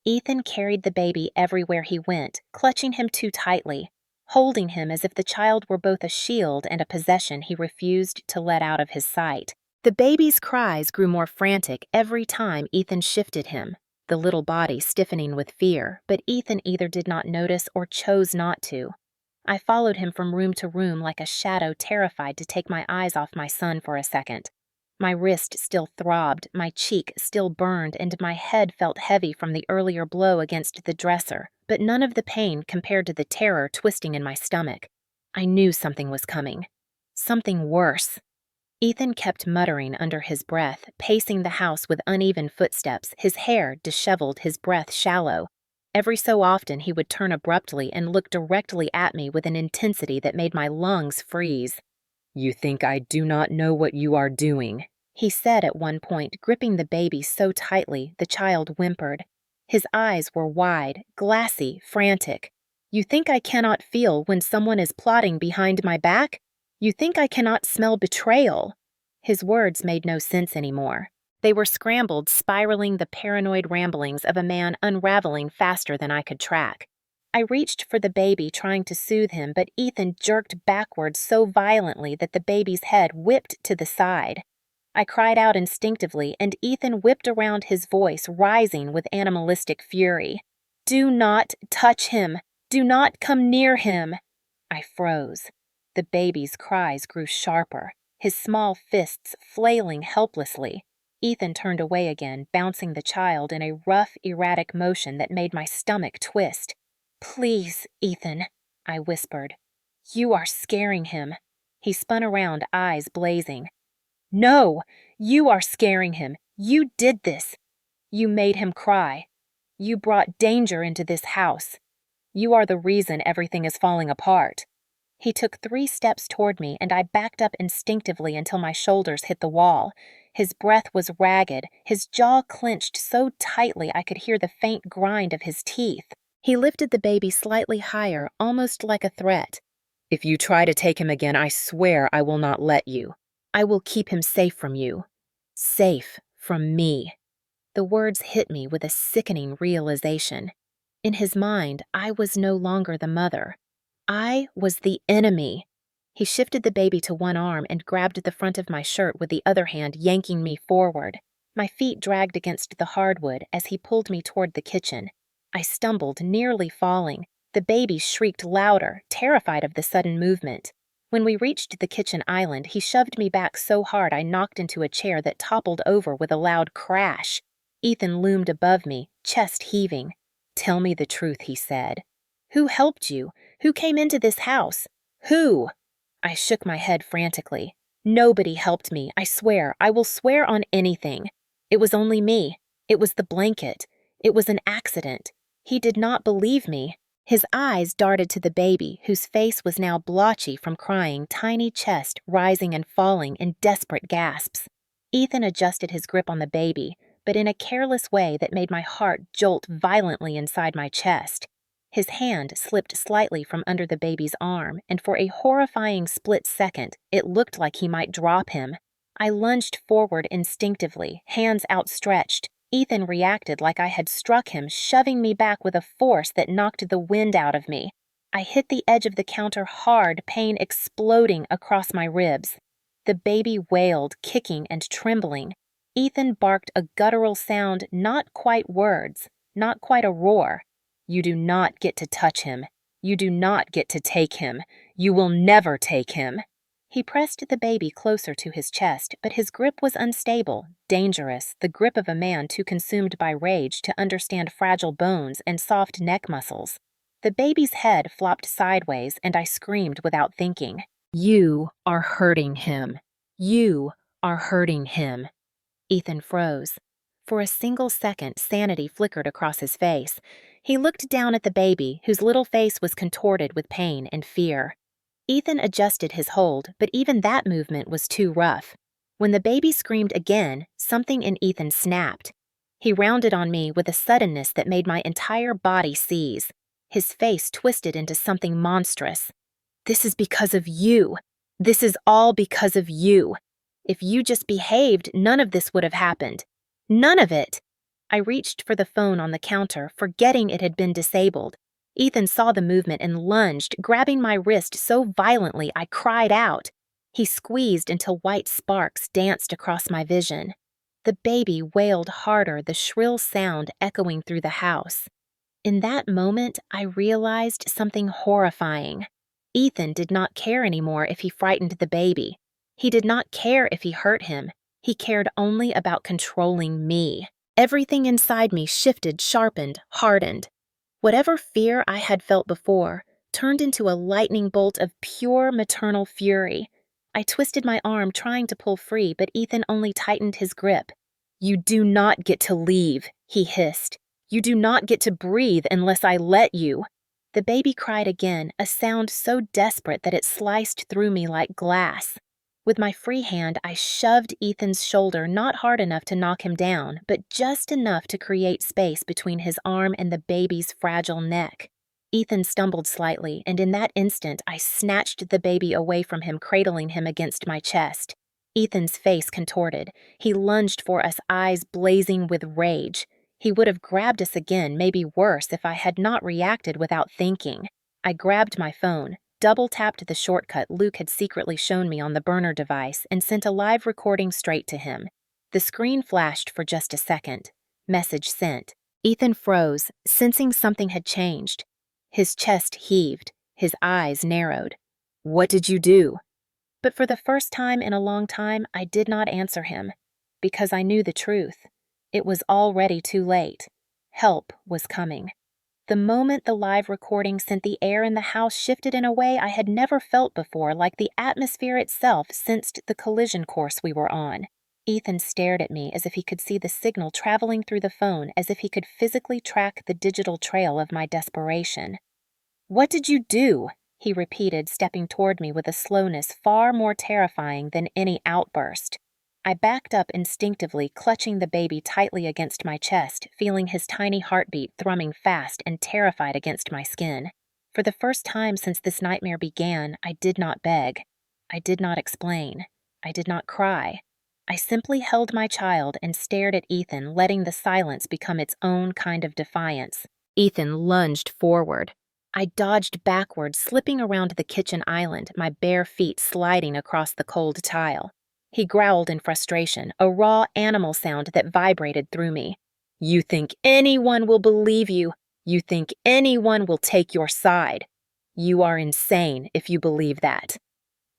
Ethan carried the baby everywhere he went, clutching him too tightly, holding him as if the child were both a shield and a possession he refused to let out of his sight. The baby's cries grew more frantic every time Ethan shifted him, the little body stiffening with fear, but Ethan either did not notice or chose not to. I followed him from room to room like a shadow, terrified to take my eyes off my son for a second. My wrist still throbbed, my cheek still burned, and my head felt heavy from the earlier blow against the dresser, but none of the pain compared to the terror twisting in my stomach. I knew something was coming. Something worse. Ethan kept muttering under his breath, pacing the house with uneven footsteps, his hair disheveled, his breath shallow. Every so often he would turn abruptly and look directly at me with an intensity that made my lungs freeze. "You think I do not know what you are doing," he said at one point, gripping the baby so tightly the child whimpered. His eyes were wide, glassy, frantic. "You think I cannot feel when someone is plotting behind my back? You think I cannot smell betrayal?" His words made no sense anymore. They were scrambled, spiraling the paranoid ramblings of a man unraveling faster than I could track. I reached for the baby, trying to soothe him, but Ethan jerked backwards so violently that the baby's head whipped to the side. I cried out instinctively, and Ethan whipped around, his voice rising with animalistic fury. "Do not touch him! Do not come near him!" I froze. The baby's cries grew sharper, his small fists flailing helplessly. Ethan turned away again, bouncing the child in a rough, erratic motion that made my stomach twist. "Please, Ethan," I whispered. "You are scaring him." He spun around, eyes blazing. "No! You are scaring him. You did this. You made him cry. You brought danger into this house. You are the reason everything is falling apart." He took 3 steps toward me, and I backed up instinctively until my shoulders hit the wall. His breath was ragged, his jaw clenched so tightly I could hear the faint grind of his teeth. He lifted the baby slightly higher, almost like a threat. "If you try to take him again, I swear I will not let you. I will keep him safe from you. Safe from me." The words hit me with a sickening realization. In his mind, I was no longer the mother. I was the enemy. He shifted the baby to one arm and grabbed the front of my shirt with the other hand, yanking me forward. My feet dragged against the hardwood as he pulled me toward the kitchen. I stumbled, nearly falling. The baby shrieked louder, terrified of the sudden movement. When we reached the kitchen island, he shoved me back so hard I knocked into a chair that toppled over with a loud crash. Ethan loomed above me, chest heaving. "Tell me the truth," he said. "Who helped you? Who came into this house? Who?" I shook my head frantically. "Nobody helped me, I swear. I will swear on anything. It was only me. It was the blanket. It was an accident." He did not believe me. His eyes darted to the baby, whose face was now blotchy from crying, tiny chest rising and falling in desperate gasps. Ethan adjusted his grip on the baby, but in a careless way that made my heart jolt violently inside my chest. His hand slipped slightly from under the baby's arm, and for a horrifying split second, it looked like he might drop him. I lunged forward instinctively, hands outstretched. Ethan reacted like I had struck him, shoving me back with a force that knocked the wind out of me. I hit the edge of the counter hard, pain exploding across my ribs. The baby wailed, kicking and trembling. Ethan barked a guttural sound, not quite words, not quite a roar. "You do not get to touch him. You do not get to take him. You will never take him." He pressed the baby closer to his chest, but his grip was unstable, dangerous, the grip of a man too consumed by rage to understand fragile bones and soft neck muscles. The baby's head flopped sideways, and I screamed without thinking. "You are hurting him. You are hurting him." Ethan froze. For a single second, sanity flickered across his face. He looked down at the baby, whose little face was contorted with pain and fear. Ethan adjusted his hold, but even that movement was too rough. When the baby screamed again, something in Ethan snapped. He rounded on me with a suddenness that made my entire body seize. His face twisted into something monstrous. "This is because of you. This is all because of you. If you just behaved, none of this would have happened. None of it." I reached for the phone on the counter, forgetting it had been disabled. Ethan saw the movement and lunged, grabbing my wrist so violently I cried out. He squeezed until white sparks danced across my vision. The baby wailed harder, the shrill sound echoing through the house. In that moment, I realized something horrifying. Ethan did not care anymore if he frightened the baby. He did not care if he hurt him. He cared only about controlling me. Everything inside me shifted, sharpened, hardened. Whatever fear I had felt before turned into a lightning bolt of pure maternal fury. I twisted my arm trying to pull free, but Ethan only tightened his grip. "You do not get to leave," he hissed. "You do not get to breathe unless I let you." The baby cried again, a sound so desperate that it sliced through me like glass. With my free hand, I shoved Ethan's shoulder not hard enough to knock him down, but just enough to create space between his arm and the baby's fragile neck. Ethan stumbled slightly, and in that instant, I snatched the baby away from him, cradling him against my chest. Ethan's face contorted. He lunged for us, eyes blazing with rage. He would have grabbed us again, maybe worse, if I had not reacted without thinking. I grabbed my phone, double-tapped the shortcut Luke had secretly shown me on the burner device, and sent a live recording straight to him. The screen flashed for just a second. Message sent. Ethan froze, sensing something had changed. His chest heaved, his eyes narrowed. "What did you do?" But for the first time in a long time, I did not answer him, because I knew the truth. It was already too late. Help was coming. The moment the live recording sent, the air in the house shifted in a way I had never felt before, like the atmosphere itself sensed the collision course we were on. Ethan stared at me as if he could see the signal traveling through the phone, as if he could physically track the digital trail of my desperation. "What did you do?" he repeated, stepping toward me with a slowness far more terrifying than any outburst. I backed up instinctively, clutching the baby tightly against my chest, feeling his tiny heartbeat thrumming fast and terrified against my skin. For the first time since this nightmare began, I did not beg. I did not explain. I did not cry. I simply held my child and stared at Ethan, letting the silence become its own kind of defiance. Ethan lunged forward. I dodged backward, slipping around the kitchen island, my bare feet sliding across the cold tile. He growled in frustration, a raw animal sound that vibrated through me. You think anyone will believe you? You think anyone will take your side? You are insane if you believe that.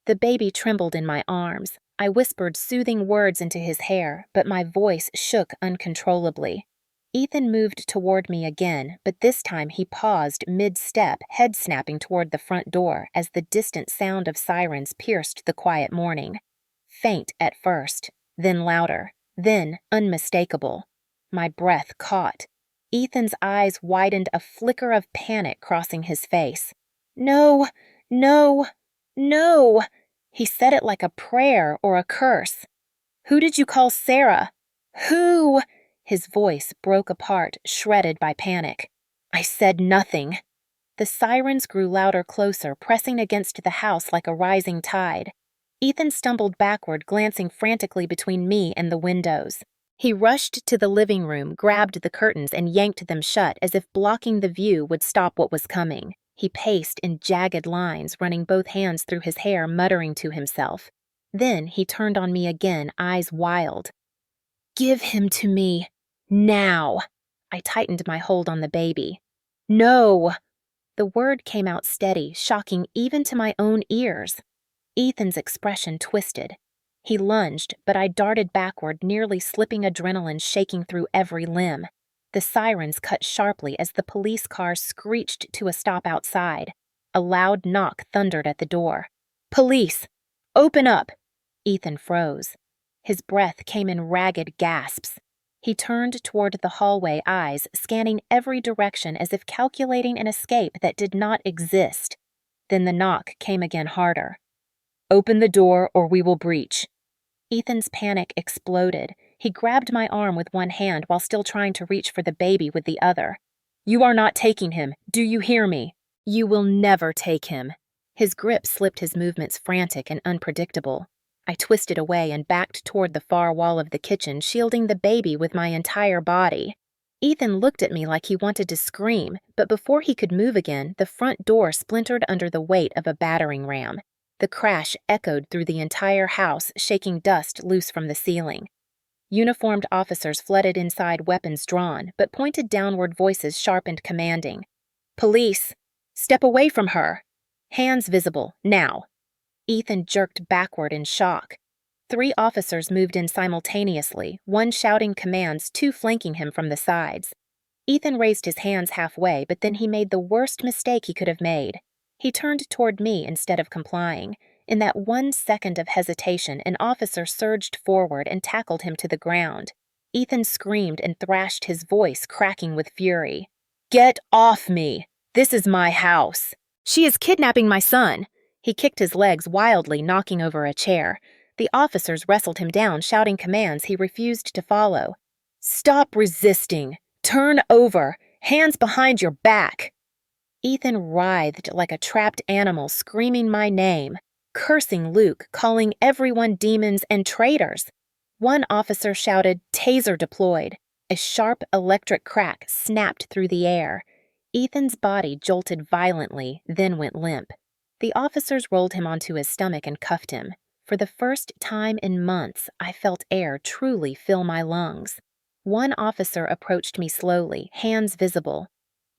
The baby trembled in my arms. I whispered soothing words into his hair, but my voice shook uncontrollably. Ethan moved toward me again, but this time he paused mid-step, head snapping toward the front door as the distant sound of sirens pierced the quiet morning. Faint at first, then louder, then unmistakable. My breath caught. Ethan's eyes widened, a flicker of panic crossing his face. No, no, no! He said it like a prayer or a curse. Who did you call Sarah? Who? His voice broke apart, shredded by panic. I said nothing. The sirens grew louder, closer, pressing against the house like a rising tide. Ethan stumbled backward, glancing frantically between me and the windows. He rushed to the living room, grabbed the curtains, and yanked them shut as if blocking the view would stop what was coming. He paced in jagged lines, running both hands through his hair, muttering to himself. Then he turned on me again, eyes wild. Give him to me. Now. I tightened my hold on the baby. No. The word came out steady, shocking even to my own ears. Ethan's expression twisted. He lunged, but I darted backward, nearly slipping, adrenaline shaking through every limb. The sirens cut sharply as the police car screeched to a stop outside. A loud knock thundered at the door. Police! Open up! Ethan froze. His breath came in ragged gasps. He turned toward the hallway, eyes scanning every direction as if calculating an escape that did not exist. Then the knock came again, harder. Open the door or we will breach. Ethan's panic exploded. He grabbed my arm with one hand while still trying to reach for the baby with the other. You are not taking him. Do you hear me? You will never take him. His grip slipped, his movements frantic and unpredictable. I twisted away and backed toward the far wall of the kitchen, shielding the baby with my entire body. Ethan looked at me like he wanted to scream, but before he could move again, the front door splintered under the weight of a battering ram. The crash echoed through the entire house, shaking dust loose from the ceiling. Uniformed officers flooded inside, weapons drawn, but pointed downward, voices sharp and commanding. Police! Step away from her! Hands visible, now! Ethan jerked backward in shock. 3 officers moved in simultaneously, one shouting commands, 2 flanking him from the sides. Ethan raised his hands halfway, but then he made the worst mistake he could have made. He turned toward me instead of complying. In that 1 second of hesitation, an officer surged forward and tackled him to the ground. Ethan screamed and thrashed, his voice cracking with fury. Get off me! This is my house! She is kidnapping my son! He kicked his legs wildly, knocking over a chair. The officers wrestled him down, shouting commands he refused to follow. Stop resisting! Turn over! Hands behind your back! Ethan writhed like a trapped animal, screaming my name, cursing Luke, calling everyone demons and traitors. One officer shouted, taser deployed. A sharp electric crack snapped through the air. Ethan's body jolted violently, then went limp. The officers rolled him onto his stomach and cuffed him. For the first time in months, I felt air truly fill my lungs. One officer approached me slowly, hands visible.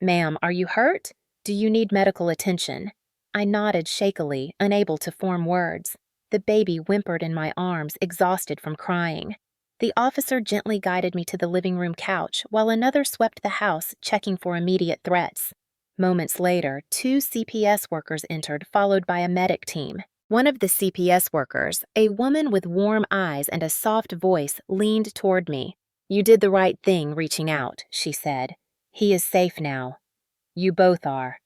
Ma'am, are you hurt? Do you need medical attention? I nodded shakily, unable to form words. The baby whimpered in my arms, exhausted from crying. The officer gently guided me to the living room couch, while another swept the house, checking for immediate threats. Moments later, 2 CPS workers entered, followed by a medic team. One of the CPS workers, a woman with warm eyes and a soft voice, leaned toward me. You did the right thing reaching out, she said. He is safe now. You both are.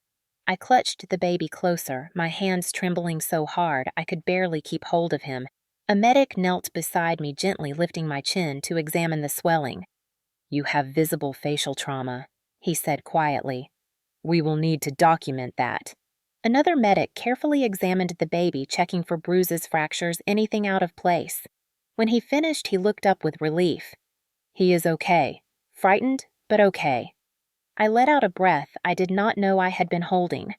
I clutched the baby closer, my hands trembling so hard I could barely keep hold of him. A medic knelt beside me, gently lifting my chin to examine the swelling. You have visible facial trauma, he said quietly. We will need to document that. Another medic carefully examined the baby, checking for bruises, fractures, anything out of place. When he finished, he looked up with relief. He is okay. Frightened, but okay. I let out a breath I did not know I had been holding.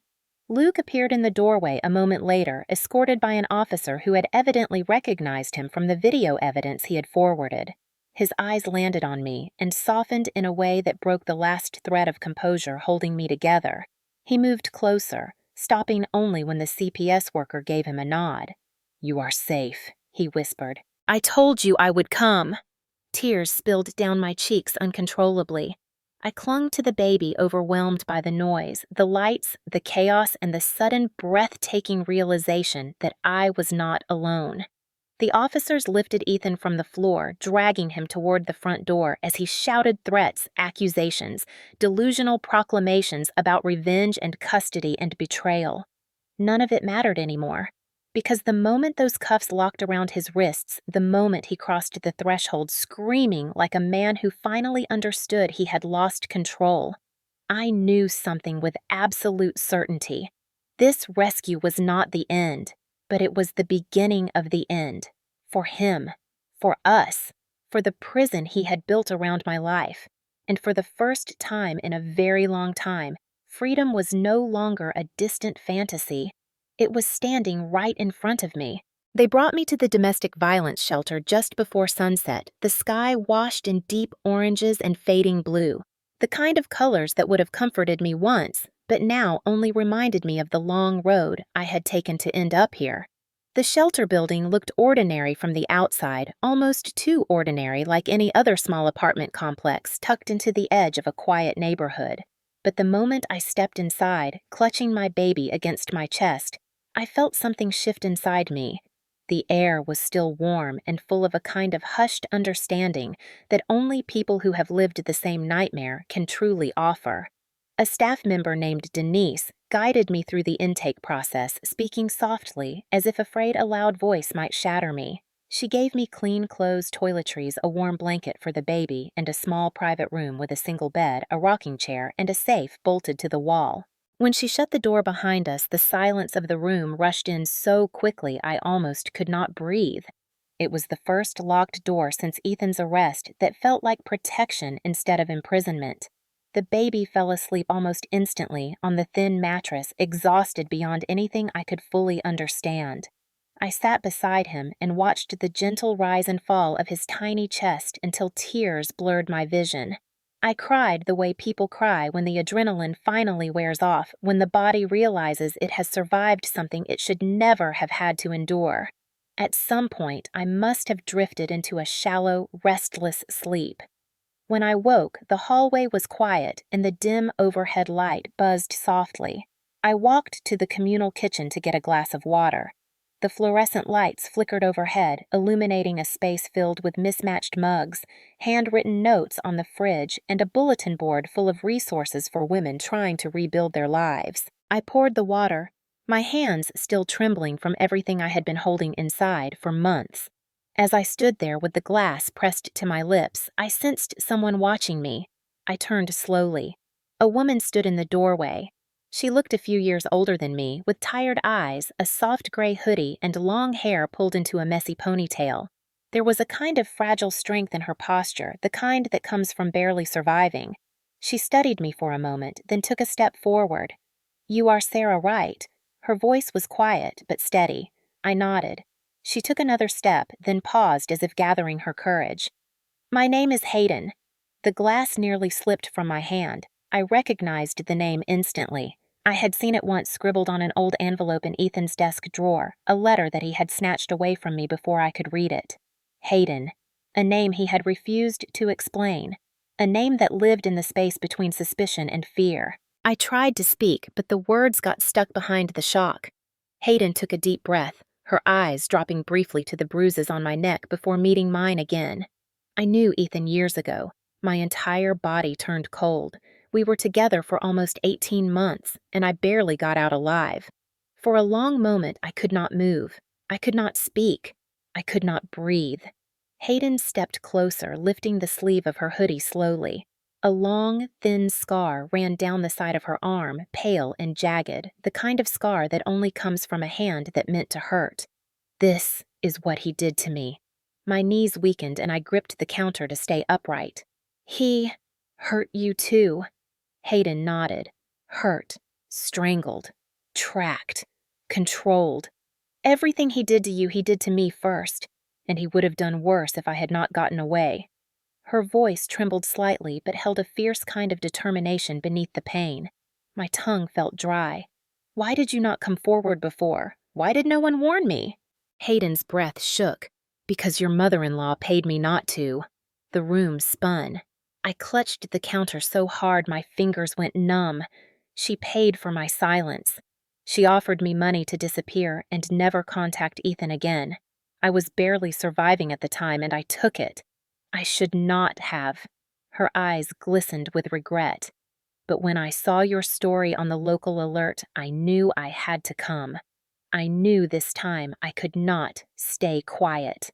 Luke appeared in the doorway a moment later, escorted by an officer who had evidently recognized him from the video evidence he had forwarded. His eyes landed on me and softened in a way that broke the last thread of composure holding me together. He moved closer, stopping only when the CPS worker gave him a nod. "You are safe," he whispered. "I told you I would come." Tears spilled down my cheeks uncontrollably. I clung to the baby, overwhelmed by the noise, the lights, the chaos, and the sudden, breathtaking realization that I was not alone. The officers lifted Ethan from the floor, dragging him toward the front door as he shouted threats, accusations, delusional proclamations about revenge and custody and betrayal. None of it mattered anymore, because the moment those cuffs locked around his wrists, the moment he crossed the threshold screaming like a man who finally understood he had lost control, I knew something with absolute certainty. This rescue was not the end, but it was the beginning of the end. For him, for us, for the prison he had built around my life. And for the first time in a very long time, freedom was no longer a distant fantasy. It was standing right in front of me. They brought me to the domestic violence shelter just before sunset, the sky washed in deep oranges and fading blue, the kind of colors that would have comforted me once, but now only reminded me of the long road I had taken to end up here. The shelter building looked ordinary from the outside, almost too ordinary, like any other small apartment complex tucked into the edge of a quiet neighborhood. But the moment I stepped inside, clutching my baby against my chest, I felt something shift inside me. The air was still warm and full of a kind of hushed understanding that only people who have lived the same nightmare can truly offer. A staff member named Denise guided me through the intake process, speaking softly, as if afraid a loud voice might shatter me. She gave me clean clothes, toiletries, a warm blanket for the baby, and a small private room with a single bed, a rocking chair, and a safe bolted to the wall. When she shut the door behind us, the silence of the room rushed in so quickly I almost could not breathe. It was the first locked door since Ethan's arrest that felt like protection instead of imprisonment. The baby fell asleep almost instantly on the thin mattress, exhausted beyond anything I could fully understand. I sat beside him and watched the gentle rise and fall of his tiny chest until tears blurred my vision. I cried the way people cry when the adrenaline finally wears off, when the body realizes it has survived something it should never have had to endure. At some point, I must have drifted into a shallow, restless sleep. When I woke, the hallway was quiet and the dim overhead light buzzed softly. I walked to the communal kitchen to get a glass of water. The fluorescent lights flickered overhead, illuminating a space filled with mismatched mugs, handwritten notes on the fridge, and a bulletin board full of resources for women trying to rebuild their lives. I poured the water, my hands still trembling from everything I had been holding inside for months. As I stood there with the glass pressed to my lips, I sensed someone watching me. I turned slowly. A woman stood in the doorway. She looked a few years older than me, with tired eyes, a soft gray hoodie, and long hair pulled into a messy ponytail. There was a kind of fragile strength in her posture, the kind that comes from barely surviving. She studied me for a moment, then took a step forward. "You are Sarah Wright." Her voice was quiet, but steady. I nodded. She took another step, then paused as if gathering her courage. "My name is Hayden." The glass nearly slipped from my hand. I recognized the name instantly. I had seen it once scribbled on an old envelope in Ethan's desk drawer, a letter that he had snatched away from me before I could read it. Hayden. A name he had refused to explain. A name that lived in the space between suspicion and fear. I tried to speak, but the words got stuck behind the shock. Hayden took a deep breath, her eyes dropping briefly to the bruises on my neck before meeting mine again. I knew Ethan years ago. My entire body turned cold. We were together for almost 18 months, and I barely got out alive. For a long moment, I could not move. I could not speak. I could not breathe. Hayden stepped closer, lifting the sleeve of her hoodie slowly. A long, thin scar ran down the side of her arm, pale and jagged, the kind of scar that only comes from a hand that meant to hurt. This is what he did to me. My knees weakened and I gripped the counter to stay upright. "He hurt you too." Hayden nodded. "Hurt. Strangled." tracked, controlled. Everything he did to you, he did to me first, and he would have done worse if I had not gotten away." Her voice trembled slightly but held a fierce kind of determination beneath the pain. My tongue felt dry. "Why did you not come forward before? Why did no one warn me?" Hayden's breath shook. "Because your mother-in-law paid me not to." The room spun. I clutched the counter so hard my fingers went numb. She paid for my silence. She offered me money to disappear and never contact Ethan again. I was barely surviving at the time, and I took it. I should not have. Her eyes glistened with regret. But when I saw your story on the local alert, I knew I had to come. I knew this time I could not stay quiet.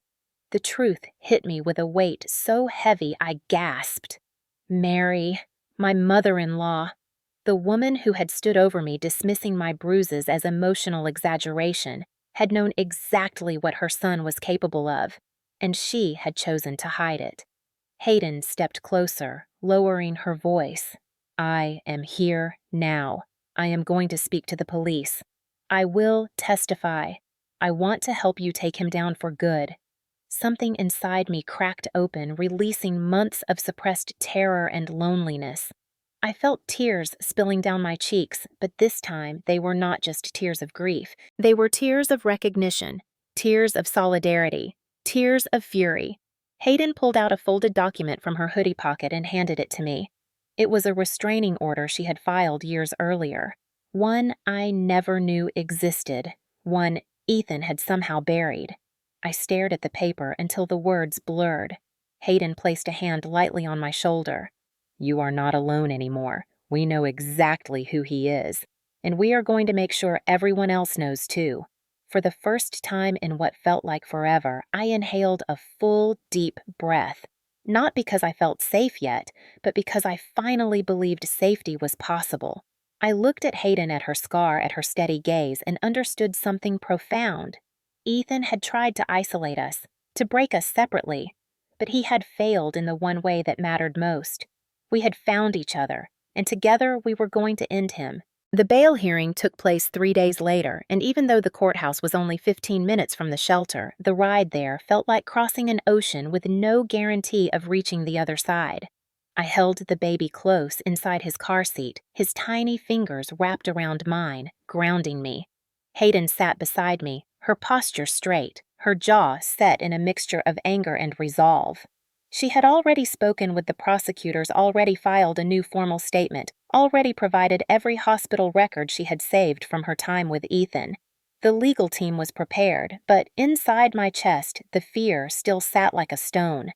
The truth hit me with a weight so heavy I gasped. Mary, my mother-in-law, the woman who had stood over me dismissing my bruises as emotional exaggeration, had known exactly what her son was capable of, and she had chosen to hide it. Hayden stepped closer, lowering her voice. "I am here now. I am going to speak to the police. I will testify. I want to help you take him down for good." Something inside me cracked open, releasing months of suppressed terror and loneliness. I felt tears spilling down my cheeks, but this time they were not just tears of grief. They were tears of recognition, tears of solidarity, tears of fury. Hayden pulled out a folded document from her hoodie pocket and handed it to me. It was a restraining order she had filed years earlier. One I never knew existed, one Ethan had somehow buried. I stared at the paper until the words blurred. Hayden placed a hand lightly on my shoulder. "You are not alone anymore. We know exactly who he is. And we are going to make sure everyone else knows too." For the first time in what felt like forever, I inhaled a full, deep breath. Not because I felt safe yet, but because I finally believed safety was possible. I looked at Hayden at her scar, at her steady gaze, and understood something profound. Ethan had tried to isolate us, to break us separately, but he had failed in the one way that mattered most. We had found each other, and together we were going to end him. The bail hearing took place 3 days later, and even though the courthouse was only 15 minutes from the shelter, the ride there felt like crossing an ocean with no guarantee of reaching the other side. I held the baby close inside his car seat, his tiny fingers wrapped around mine, grounding me. Hayden sat beside me, her posture straight, her jaw set in a mixture of anger and resolve. She had already spoken with the prosecutors, already filed a new formal statement, already provided every hospital record she had saved from her time with Ethan. The legal team was prepared, but inside my chest, the fear still sat like a stone.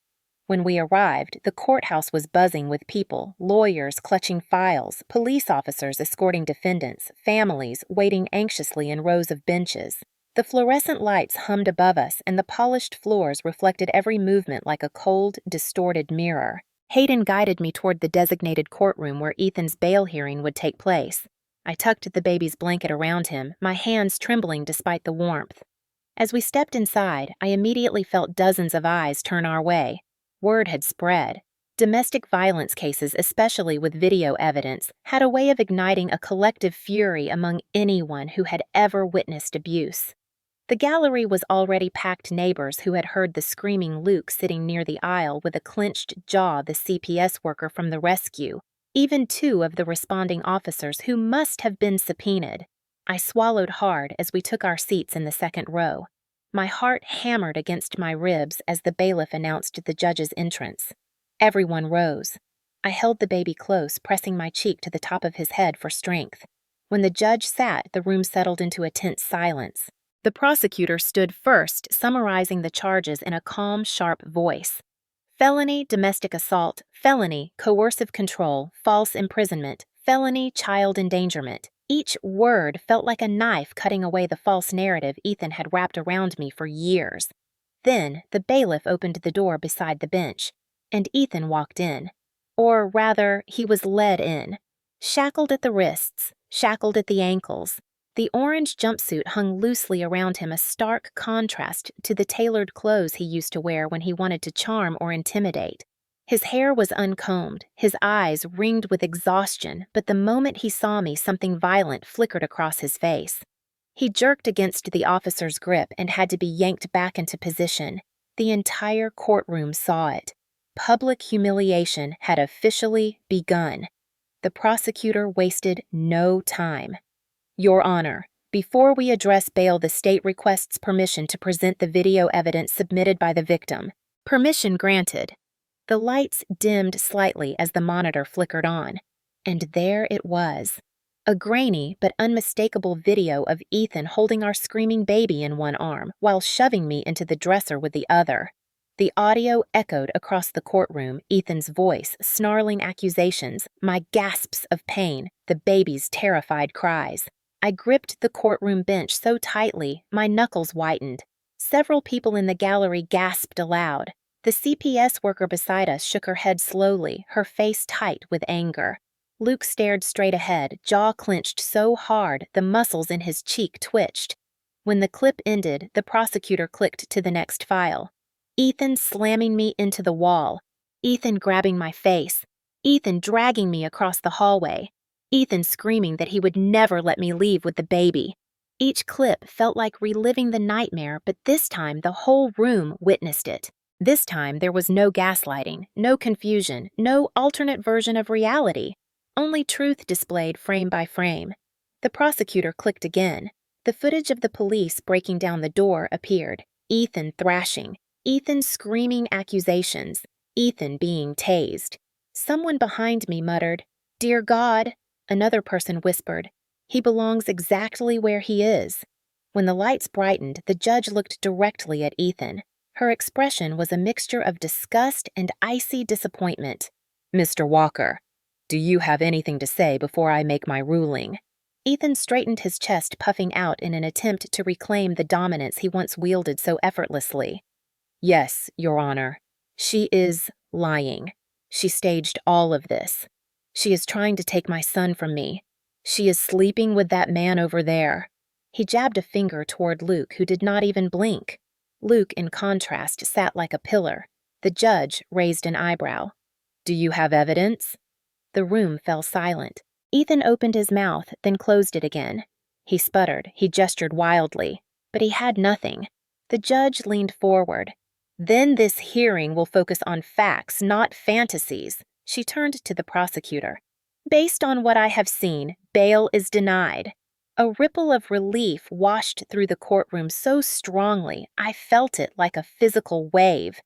When we arrived, the courthouse was buzzing with people, lawyers clutching files, police officers escorting defendants, families waiting anxiously in rows of benches. The fluorescent lights hummed above us, and the polished floors reflected every movement like a cold, distorted mirror. Hayden guided me toward the designated courtroom where Ethan's bail hearing would take place. I tucked the baby's blanket around him, my hands trembling despite the warmth. As we stepped inside, I immediately felt dozens of eyes turn our way. Word had spread. Domestic violence cases, especially with video evidence, had a way of igniting a collective fury among anyone who had ever witnessed abuse. The gallery was already packed neighbors who had heard the screaming Luke sitting near the aisle with a clenched jaw, the CPS worker from the rescue, even 2 of the responding officers who must have been subpoenaed. I swallowed hard as we took our seats in the second row. My heart hammered against my ribs as the bailiff announced the judge's entrance. Everyone rose. I held the baby close, pressing my cheek to the top of his head for strength. When the judge sat, the room settled into a tense silence. The prosecutor stood first, summarizing the charges in a calm, sharp voice. Felony domestic assault, felony coercive control, false imprisonment, felony child endangerment. Each word felt like a knife cutting away the false narrative Ethan had wrapped around me for years. Then the bailiff opened the door beside the bench, and Ethan walked in. Or rather, he was led in. Shackled at the wrists, shackled at the ankles. The orange jumpsuit hung loosely around him, a stark contrast to the tailored clothes he used to wear when he wanted to charm or intimidate. His hair was uncombed, his eyes ringed with exhaustion, but the moment he saw me, something violent flickered across his face. He jerked against the officer's grip and had to be yanked back into position. The entire courtroom saw it. Public humiliation had officially begun. The prosecutor wasted no time. Your Honor, before we address bail, the state requests permission to present the video evidence submitted by the victim. Permission granted. The lights dimmed slightly as the monitor flickered on, and there it was. A grainy but unmistakable video of Ethan holding our screaming baby in one arm while shoving me into the dresser with the other. The audio echoed across the courtroom, Ethan's voice, snarling accusations, my gasps of pain, the baby's terrified cries. I gripped the courtroom bench so tightly, my knuckles whitened. Several people in the gallery gasped aloud. The CPS worker beside us shook her head slowly, her face tight with anger. Luke stared straight ahead, jaw clenched so hard the muscles in his cheek twitched. When the clip ended, the prosecutor clicked to the next file. Ethan slamming me into the wall. Ethan grabbing my face. Ethan dragging me across the hallway. Ethan screaming that he would never let me leave with the baby. Each clip felt like reliving the nightmare, but this time the whole room witnessed it. This time there was no gaslighting, no confusion, no alternate version of reality. Only truth displayed frame by frame. The prosecutor clicked again. The footage of the police breaking down the door appeared. Ethan thrashing. Ethan screaming accusations. Ethan being tased. Someone behind me muttered, "Dear God." Another person whispered, "He belongs exactly where he is." When the lights brightened, the judge looked directly at Ethan. Her expression was a mixture of disgust and icy disappointment. "Mr. Walker, do you have anything to say before I make my ruling?" Ethan straightened his chest, puffing out in an attempt to reclaim the dominance he once wielded so effortlessly. "Yes, Your Honor. She is lying. She staged all of this. She is trying to take my son from me. She is sleeping with that man over there." He jabbed a finger toward Luke, who did not even blink. Luke, in contrast, sat like a pillar. The judge raised an eyebrow. "Do you have evidence?" The room fell silent. Ethan opened his mouth, then closed it again. He sputtered, he gestured wildly, but he had nothing. The judge leaned forward. "Then this hearing will focus on facts, not fantasies." She turned to the prosecutor. "Based on what I have seen, bail is denied." A ripple of relief washed through the courtroom so strongly I felt it like a physical wave.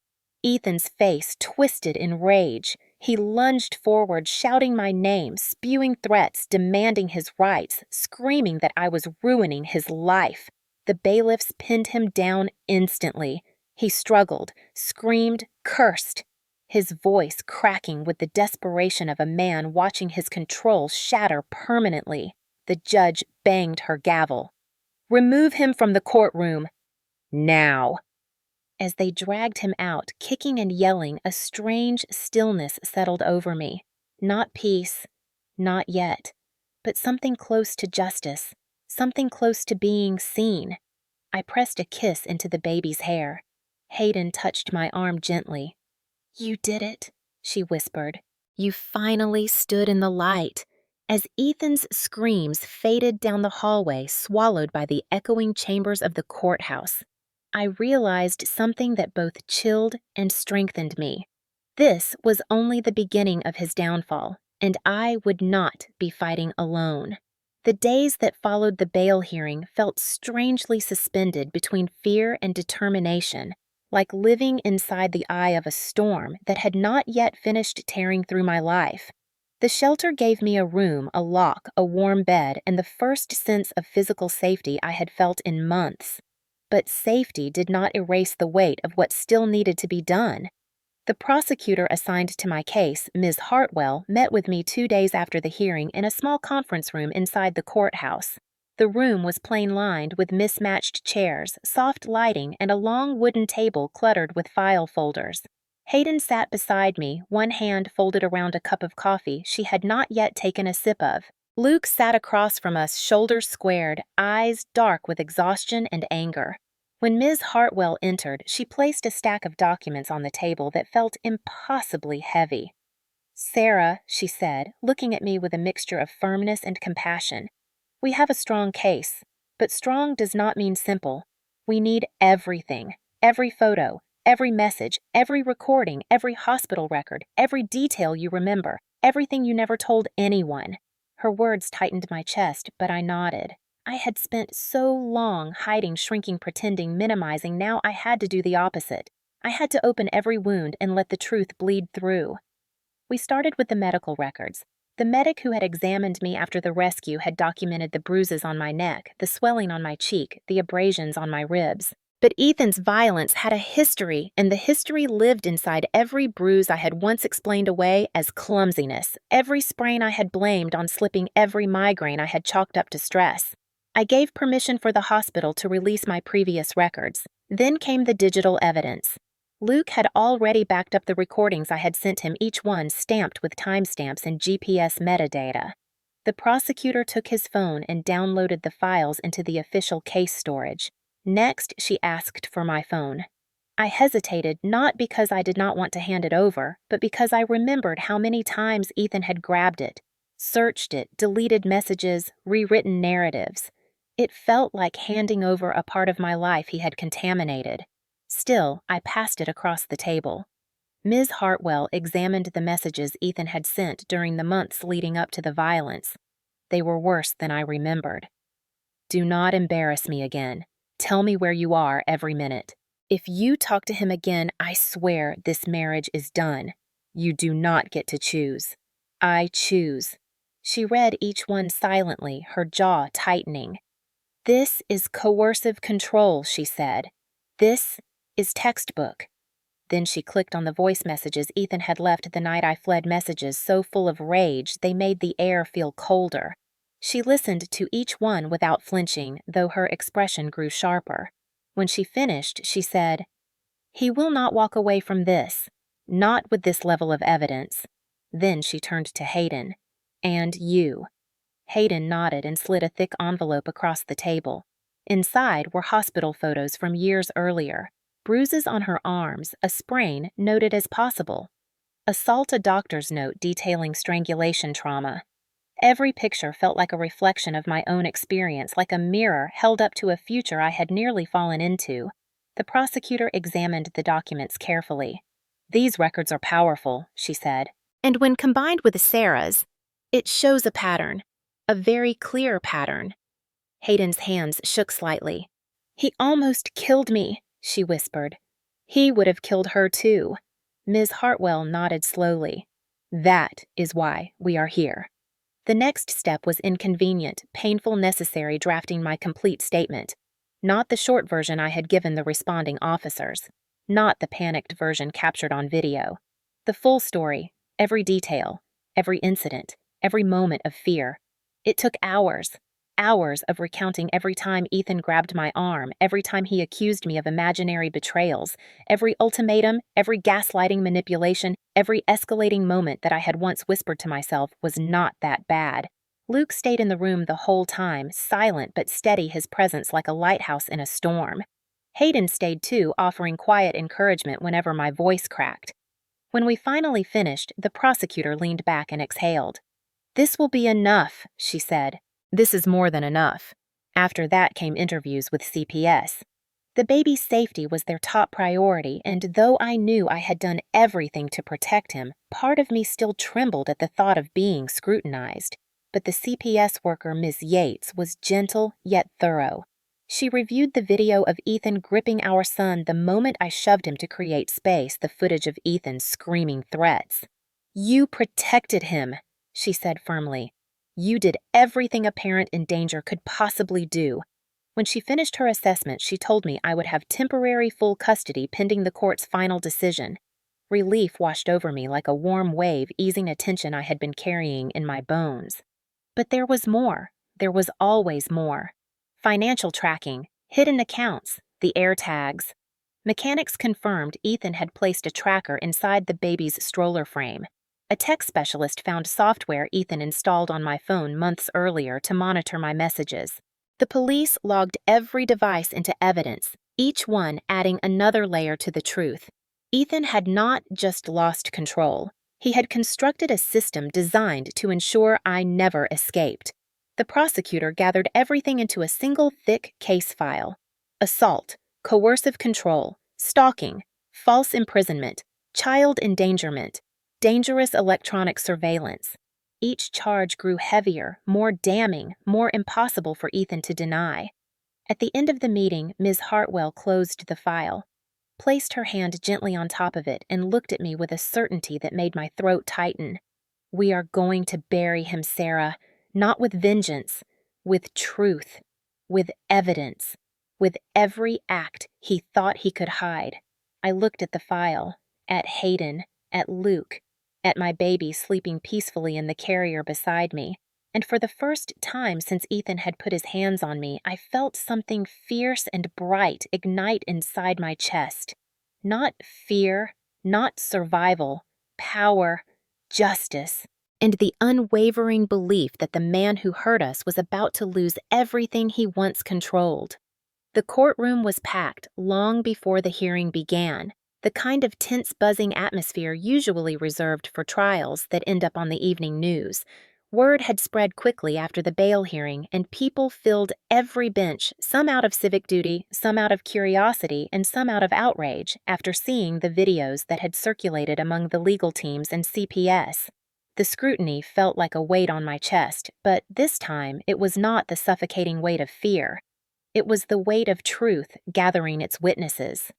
Ethan's face twisted in rage. He lunged forward, shouting my name, spewing threats, demanding his rights, screaming that I was ruining his life. The bailiffs pinned him down instantly. He struggled, screamed, cursed. His voice cracking with the desperation of a man watching his control shatter permanently. The judge banged her gavel. "Remove him from the courtroom. Now." As they dragged him out, kicking and yelling, a strange stillness settled over me. Not peace, not yet, but something close to justice, something close to being seen. I pressed a kiss into the baby's hair. Hayden touched my arm gently. "You did it," she whispered. "You finally stood in the light." As Ethan's screams faded down the hallway, swallowed by the echoing chambers of the courthouse, I realized something that both chilled and strengthened me. This was only the beginning of his downfall, and I would not be fighting alone. The days that followed the bail hearing felt strangely suspended between fear and determination, like living inside the eye of a storm that had not yet finished tearing through my life. The shelter gave me a room, a lock, a warm bed, and the first sense of physical safety I had felt in months. But safety did not erase the weight of what still needed to be done. The prosecutor assigned to my case, Ms. Hartwell, met with me 2 days after the hearing in a small conference room inside the courthouse. The room was plain-lined with mismatched chairs, soft lighting, and a long wooden table cluttered with file folders. Hayden sat beside me, one hand folded around a cup of coffee she had not yet taken a sip of. Luke sat across from us, shoulders squared, eyes dark with exhaustion and anger. When Ms. Hartwell entered, she placed a stack of documents on the table that felt impossibly heavy. "Sarah," she said, looking at me with a mixture of firmness and compassion, "we have a strong case, but strong does not mean simple. We need everything, every photo, every message, every recording, every hospital record, every detail you remember, everything you never told anyone." Her words tightened my chest, but I nodded. I had spent so long hiding, shrinking, pretending, minimizing. Now I had to do the opposite. I had to open every wound and let the truth bleed through. We started with the medical records. The medic who had examined me after the rescue had documented the bruises on my neck, the swelling on my cheek, the abrasions on my ribs. But Ethan's violence had a history, and the history lived inside every bruise I had once explained away as clumsiness, every sprain I had blamed on slipping, every migraine I had chalked up to stress. I gave permission for the hospital to release my previous records. Then came the digital evidence. Luke had already backed up the recordings I had sent him, each one stamped with timestamps and GPS metadata. The prosecutor took his phone and downloaded the files into the official case storage. Next, she asked for my phone. I hesitated, not because I did not want to hand it over, but because I remembered how many times Ethan had grabbed it, searched it, deleted messages, rewritten narratives. It felt like handing over a part of my life he had contaminated. Still, I passed it across the table. Ms. Hartwell examined the messages Ethan had sent during the months leading up to the violence. They were worse than I remembered. "Do not embarrass me again. Tell me where you are every minute. If you talk to him again, I swear this marriage is done. You do not get to choose. I choose." She read each one silently, her jaw tightening. "This is coercive control," she said. "This is textbook." Then she clicked on the voice messages Ethan had left the night I fled, messages so full of rage they made the air feel colder. She listened to each one without flinching, though her expression grew sharper. When she finished, she said, "He will not walk away from this, not with this level of evidence." Then she turned to Hayden. "And you." Hayden nodded and slid a thick envelope across the table. Inside were hospital photos from years earlier. Bruises on her arms, a sprain noted as possible. Assault, a doctor's note detailing strangulation trauma. Every picture felt like a reflection of my own experience, like a mirror held up to a future I had nearly fallen into. The prosecutor examined the documents carefully. "These records are powerful," she said. "And when combined with Sarah's, it shows a pattern, a very clear pattern." Hayden's hands shook slightly. "He almost killed me," she whispered. "He would have killed her too." Ms. Hartwell nodded slowly. "That is why we are here." The next step was inconvenient, painful, necessary, drafting my complete statement. Not the short version I had given the responding officers. Not the panicked version captured on video. The full story, every detail, every incident, every moment of fear. It took hours. Hours of recounting every time Ethan grabbed my arm, every time he accused me of imaginary betrayals, every ultimatum, every gaslighting manipulation, every escalating moment that I had once whispered to myself was not that bad. Luke stayed in the room the whole time, silent but steady, his presence like a lighthouse in a storm. Hayden stayed too, offering quiet encouragement whenever my voice cracked. When we finally finished, the prosecutor leaned back and exhaled. "This will be enough," she said. "This is more than enough." After that came interviews with CPS. The baby's safety was their top priority, and though I knew I had done everything to protect him, part of me still trembled at the thought of being scrutinized. But the CPS worker, Ms. Yates, was gentle yet thorough. She reviewed the video of Ethan gripping our son the moment I shoved him to create space, the footage of Ethan screaming threats. "You protected him," she said firmly. "You did everything a parent in danger could possibly do." When she finished her assessment, she told me I would have temporary full custody pending the court's final decision. Relief washed over me like a warm wave, easing a tension I had been carrying in my bones. But there was more. There was always more. Financial tracking, hidden accounts, the air tags. Mechanics confirmed Ethan had placed a tracker inside the baby's stroller frame. A tech specialist found software Ethan installed on my phone months earlier to monitor my messages. The police logged every device into evidence, each one adding another layer to the truth. Ethan had not just lost control. He had constructed a system designed to ensure I never escaped. The prosecutor gathered everything into a single thick case file. Assault, coercive control, stalking, false imprisonment, child endangerment, dangerous electronic surveillance. Each charge grew heavier, more damning, more impossible for Ethan to deny. At the end of the meeting, Ms. Hartwell closed the file, placed her hand gently on top of it, and looked at me with a certainty that made my throat tighten. "We are going to bury him, Sarah, not with vengeance, with truth, with evidence, with every act he thought he could hide." I looked at the file, at Hayden, at Luke, at my baby sleeping peacefully in the carrier beside me, and for the first time since Ethan had put his hands on me, I felt something fierce and bright ignite inside my chest. Not fear, not survival, power, justice, and the unwavering belief that the man who hurt us was about to lose everything he once controlled. The courtroom was packed long before the hearing began, the kind of tense, buzzing atmosphere usually reserved for trials that end up on the evening news. Word had spread quickly after the bail hearing, and people filled every bench, some out of civic duty, some out of curiosity, and some out of outrage, after seeing the videos that had circulated among the legal teams and CPS. The scrutiny felt like a weight on my chest, but this time it was not the suffocating weight of fear. It was the weight of truth gathering its witnesses.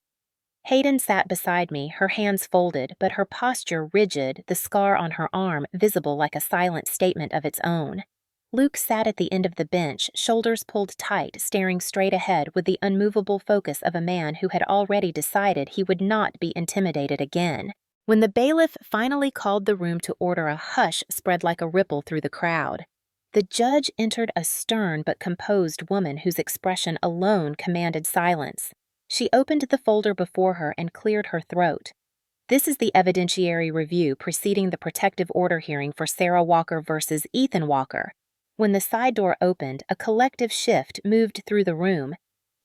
Hayden sat beside me, her hands folded, but her posture rigid, the scar on her arm visible like a silent statement of its own. Luke sat at the end of the bench, shoulders pulled tight, staring straight ahead with the unmovable focus of a man who had already decided he would not be intimidated again. When the bailiff finally called the room to order, a hush spread like a ripple through the crowd. The judge entered a stern but composed woman whose expression alone commanded silence. She opened the folder before her and cleared her throat. "This is the evidentiary review preceding the protective order hearing for Sarah Walker versus Ethan Walker." When the side door opened, a collective shift moved through the room.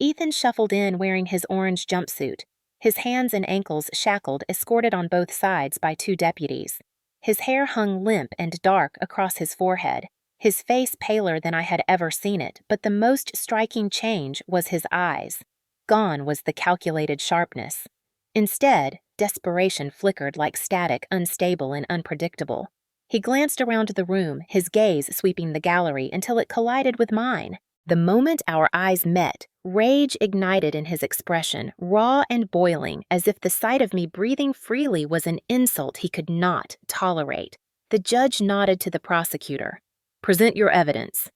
Ethan shuffled in wearing his orange jumpsuit, his hands and ankles shackled, escorted on both sides by 2 deputies. His hair hung limp and dark across his forehead, his face paler than I had ever seen it, but the most striking change was his eyes. Gone was the calculated sharpness. Instead, desperation flickered like static, unstable and unpredictable. He glanced around the room, his gaze sweeping the gallery until it collided with mine. The moment our eyes met, rage ignited in his expression, raw and boiling, as if the sight of me breathing freely was an insult he could not tolerate. The judge nodded to the prosecutor. "Present your evidence."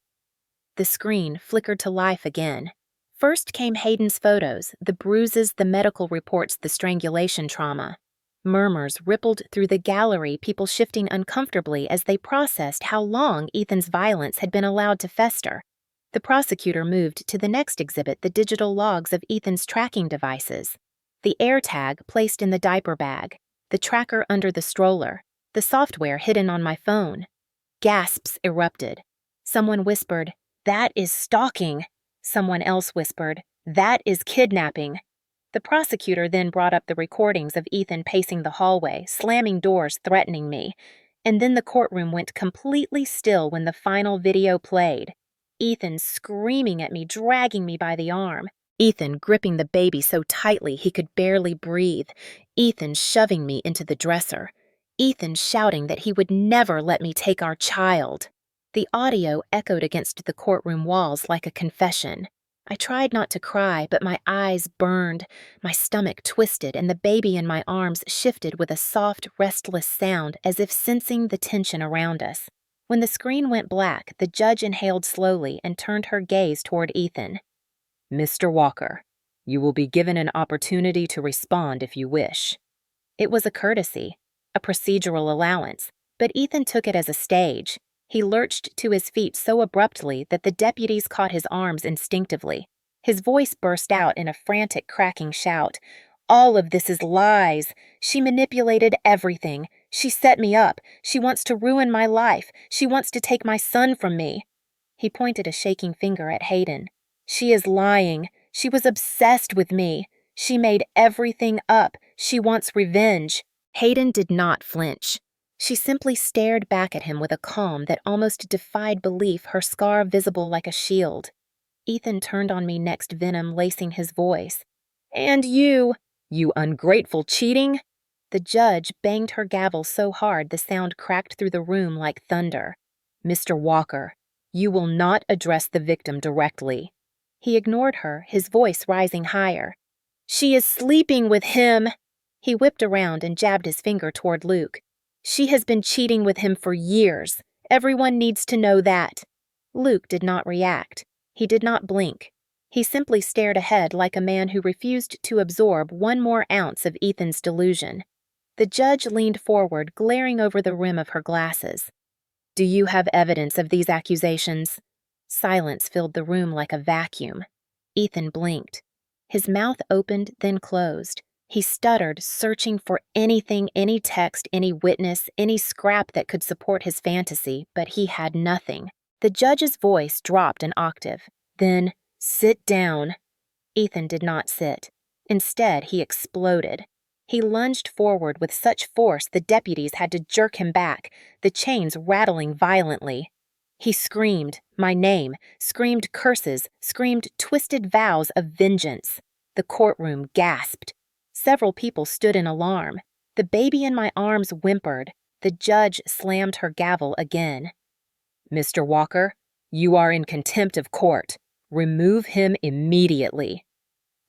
The screen flickered to life again. First came Hayden's photos, the bruises, the medical reports, the strangulation trauma. Murmurs rippled through the gallery, people shifting uncomfortably as they processed how long Ethan's violence had been allowed to fester. The prosecutor moved to the next exhibit, the digital logs of Ethan's tracking devices. The AirTag placed in the diaper bag, the tracker under the stroller, the software hidden on my phone. Gasps erupted. Someone whispered, "That is stalking." Someone else whispered, "That is kidnapping." The prosecutor then brought up the recordings of Ethan pacing the hallway, slamming doors, threatening me. And then the courtroom went completely still when the final video played. Ethan screaming at me, dragging me by the arm. Ethan gripping the baby so tightly he could barely breathe. Ethan shoving me into the dresser. Ethan shouting that he would never let me take our child. The audio echoed against the courtroom walls like a confession. I tried not to cry, but my eyes burned, my stomach twisted, and the baby in my arms shifted with a soft, restless sound as if sensing the tension around us. When the screen went black, the judge inhaled slowly and turned her gaze toward Ethan. "Mr. Walker, you will be given an opportunity to respond if you wish." It was a courtesy, a procedural allowance, but Ethan took it as a stage. He lurched to his feet so abruptly that the deputies caught his arms instinctively. His voice burst out in a frantic, cracking shout. "All of this is lies. She manipulated everything. She set me up. She wants to ruin my life. She wants to take my son from me." He pointed a shaking finger at Hayden. "She is lying. She was obsessed with me. She made everything up. She wants revenge. Hayden did not flinch. She simply stared back at him with a calm that almost defied belief, her scar visible like a shield. Ethan turned on me, next venom lacing his voice. "And you ungrateful cheating!" The judge banged her gavel so hard the sound cracked through the room like thunder. "Mr. Walker, you will not address the victim directly." He ignored her, his voice rising higher. "She is sleeping with him!" He whipped around and jabbed his finger toward Luke. "She has been cheating with him for years. Everyone needs to know that." Luke did not react. He did not blink. He simply stared ahead like a man who refused to absorb one more ounce of Ethan's delusion. The judge leaned forward, glaring over the rim of her glasses. "Do you have evidence of these accusations?" Silence filled the room like a vacuum. Ethan blinked. His mouth opened, then closed. He stuttered, searching for anything, any text, any witness, any scrap that could support his fantasy, but he had nothing. The judge's voice dropped an octave. Then, "Sit down." Ethan did not sit. Instead, he exploded. He lunged forward with such force the deputies had to jerk him back, the chains rattling violently. He screamed my name, screamed curses, screamed twisted vows of vengeance. The courtroom gasped. Several people stood in alarm. The baby in my arms whimpered. The judge slammed her gavel again. "Mr. Walker, you are in contempt of court. Remove him immediately."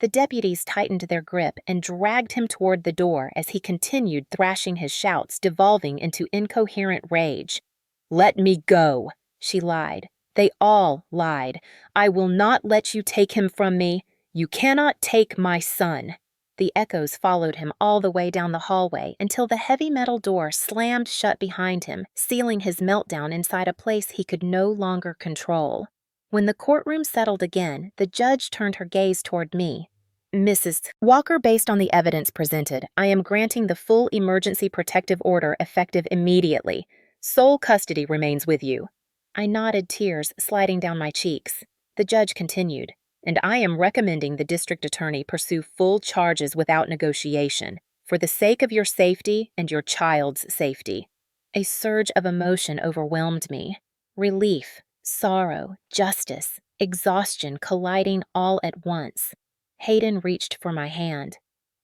The deputies tightened their grip and dragged him toward the door as he continued thrashing, his shouts devolving into incoherent rage. "Let me go," she lied. "They all lied. I will not let you take him from me. You cannot take my son." The echoes followed him all the way down the hallway until the heavy metal door slammed shut behind him, sealing his meltdown inside a place he could no longer control. When the courtroom settled again, the judge turned her gaze toward me. "Mrs. Walker, based on the evidence presented, I am granting the full emergency protective order effective immediately. Sole custody remains with you." I nodded, tears sliding down my cheeks. The judge continued, "And I am recommending the district attorney pursue full charges without negotiation, for the sake of your safety and your child's safety." A surge of emotion overwhelmed me. Relief, sorrow, justice, exhaustion colliding all at once. Hayden reached for my hand.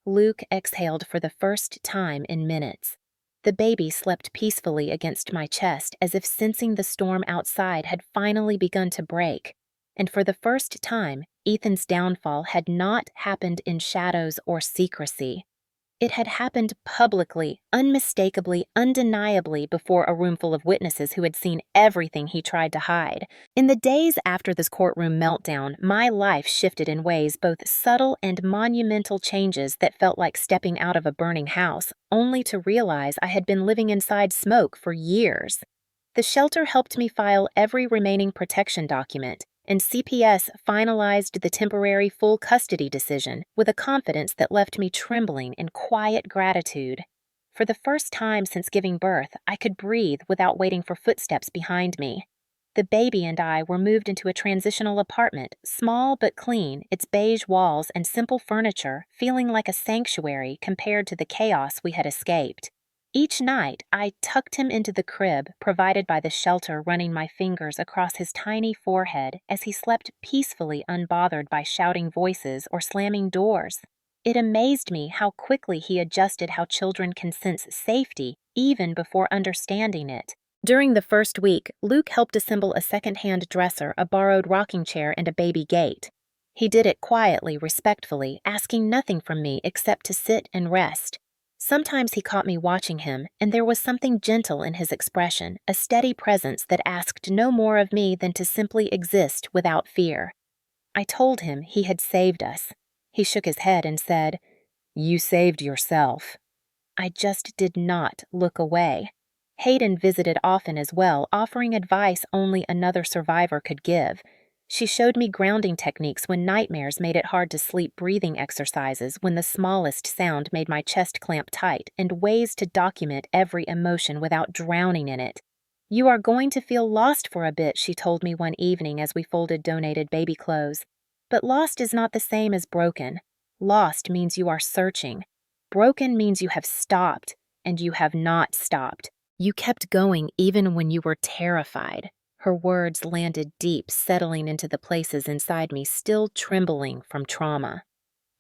Luke exhaled for the first time in minutes. The baby slept peacefully against my chest as if sensing the storm outside had finally begun to break. And for the first time, Ethan's downfall had not happened in shadows or secrecy. It had happened publicly, unmistakably, undeniably before a roomful of witnesses who had seen everything he tried to hide. In the days after this courtroom meltdown, my life shifted in ways both subtle and monumental, changes that felt like stepping out of a burning house, only to realize I had been living inside smoke for years. The shelter helped me file every remaining protection document, and CPS finalized the temporary full custody decision with a confidence that left me trembling in quiet gratitude. For the first time since giving birth, I could breathe without waiting for footsteps behind me. The baby and I were moved into a transitional apartment, small but clean, its beige walls and simple furniture feeling like a sanctuary compared to the chaos we had escaped. Each night, I tucked him into the crib provided by the shelter, running my fingers across his tiny forehead as he slept peacefully, unbothered by shouting voices or slamming doors. It amazed me how quickly he adjusted how children can sense safety even before understanding it. During the first week, Luke helped assemble a second-hand dresser, a borrowed rocking chair, and a baby gate. He did it quietly, respectfully, asking nothing from me except to sit and rest. Sometimes he caught me watching him, and there was something gentle in his expression, a steady presence that asked no more of me than to simply exist without fear. I told him he had saved us. He shook his head and said, "You saved yourself." I just did not look away. Hayden visited often as well, offering advice only another survivor could give. She showed me grounding techniques when nightmares made it hard to sleep, breathing exercises when the smallest sound made my chest clamp tight, and ways to document every emotion without drowning in it. "You are going to feel lost for a bit," she told me one evening as we folded donated baby clothes. But lost is not the same as broken. Lost means you are searching. Broken means you have stopped, and you have not stopped. You kept going even when you were terrified. Her words landed deep, settling into the places inside me still trembling from trauma.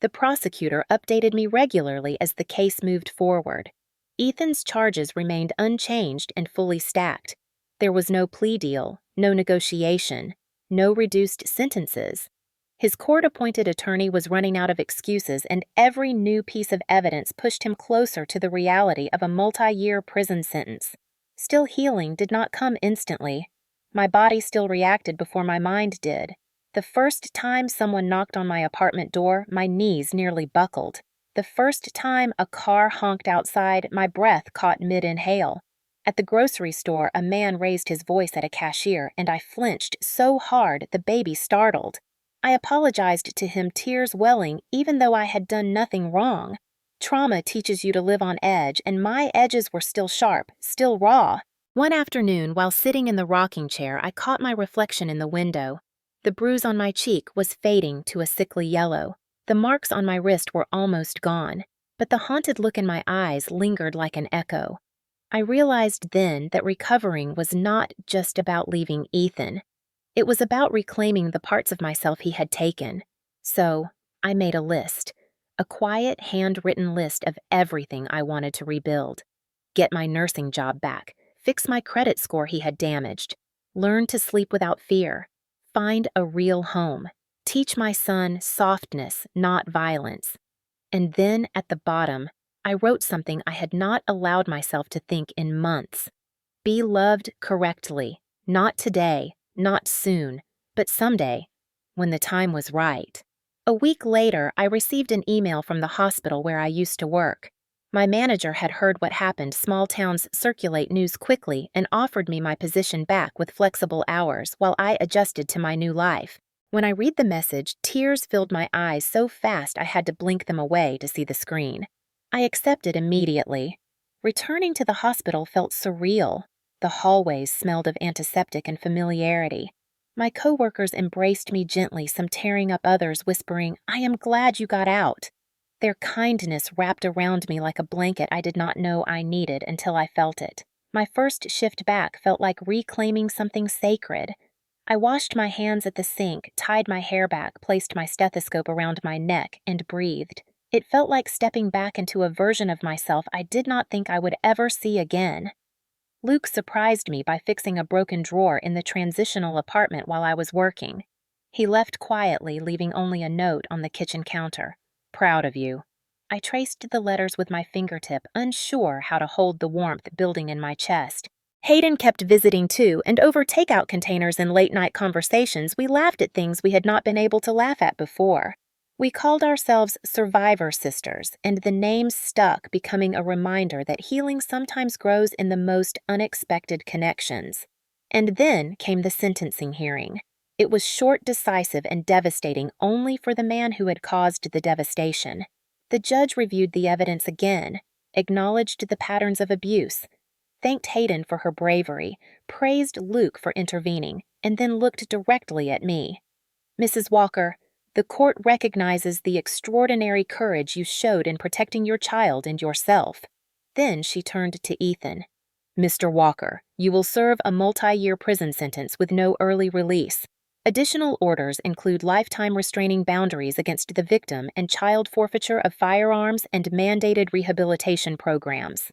The prosecutor updated me regularly as the case moved forward. Ethan's charges remained unchanged and fully stacked. There was no plea deal, no negotiation, no reduced sentences. His court-appointed attorney was running out of excuses, and every new piece of evidence pushed him closer to the reality of a multi-year prison sentence. Still, healing did not come instantly. My body still reacted before my mind did. The first time someone knocked on my apartment door, my knees nearly buckled. The first time a car honked outside, my breath caught mid-inhale. At the grocery store, a man raised his voice at a cashier, and I flinched so hard the baby startled. I apologized to him, tears welling, even though I had done nothing wrong. Trauma teaches you to live on edge, and my edges were still sharp, still raw. One afternoon, while sitting in the rocking chair, I caught my reflection in the window. The bruise on my cheek was fading to a sickly yellow. The marks on my wrist were almost gone, but the haunted look in my eyes lingered like an echo. I realized then that recovering was not just about leaving Ethan. It was about reclaiming the parts of myself he had taken. So, I made a list. A quiet, handwritten list of everything I wanted to rebuild. Get my nursing job back. Fix my credit score he had damaged. Learn to sleep without fear. Find a real home. Teach my son softness, not violence. And then, at the bottom, I wrote something I had not allowed myself to think in months. Be loved correctly. Not today, not soon, but someday, when the time was right. A week later, I received an email from the hospital where I used to work. My manager had heard what happened. Small towns circulate news quickly, and offered me my position back with flexible hours while I adjusted to my new life. When I read the message, tears filled my eyes so fast I had to blink them away to see the screen. I accepted immediately. Returning to the hospital felt surreal. The hallways smelled of antiseptic and familiarity. My coworkers embraced me gently, some tearing up others, whispering, "I am glad you got out." Their kindness wrapped around me like a blanket I did not know I needed until I felt it. My first shift back felt like reclaiming something sacred. I washed my hands at the sink, tied my hair back, placed my stethoscope around my neck, and breathed. It felt like stepping back into a version of myself I did not think I would ever see again. Luke surprised me by fixing a broken drawer in the transitional apartment while I was working. He left quietly, leaving only a note on the kitchen counter. "Proud of you." I traced the letters with my fingertip, unsure how to hold the warmth building in my chest. Hayden kept visiting too, and over takeout containers and late-night conversations, we laughed at things we had not been able to laugh at before. We called ourselves Survivor Sisters, and the name stuck, becoming a reminder that healing sometimes grows in the most unexpected connections. And then came the sentencing hearing. It was short, decisive, and devastating only for the man who had caused the devastation. The judge reviewed the evidence again, acknowledged the patterns of abuse, thanked Hayden for her bravery, praised Luke for intervening, and then looked directly at me. "Mrs. Walker, the court recognizes the extraordinary courage you showed in protecting your child and yourself." Then she turned to Ethan. "Mr. Walker, you will serve a multi-year prison sentence with no early release. Additional orders include lifetime restraining boundaries against the victim and child forfeiture of firearms and mandated rehabilitation programs."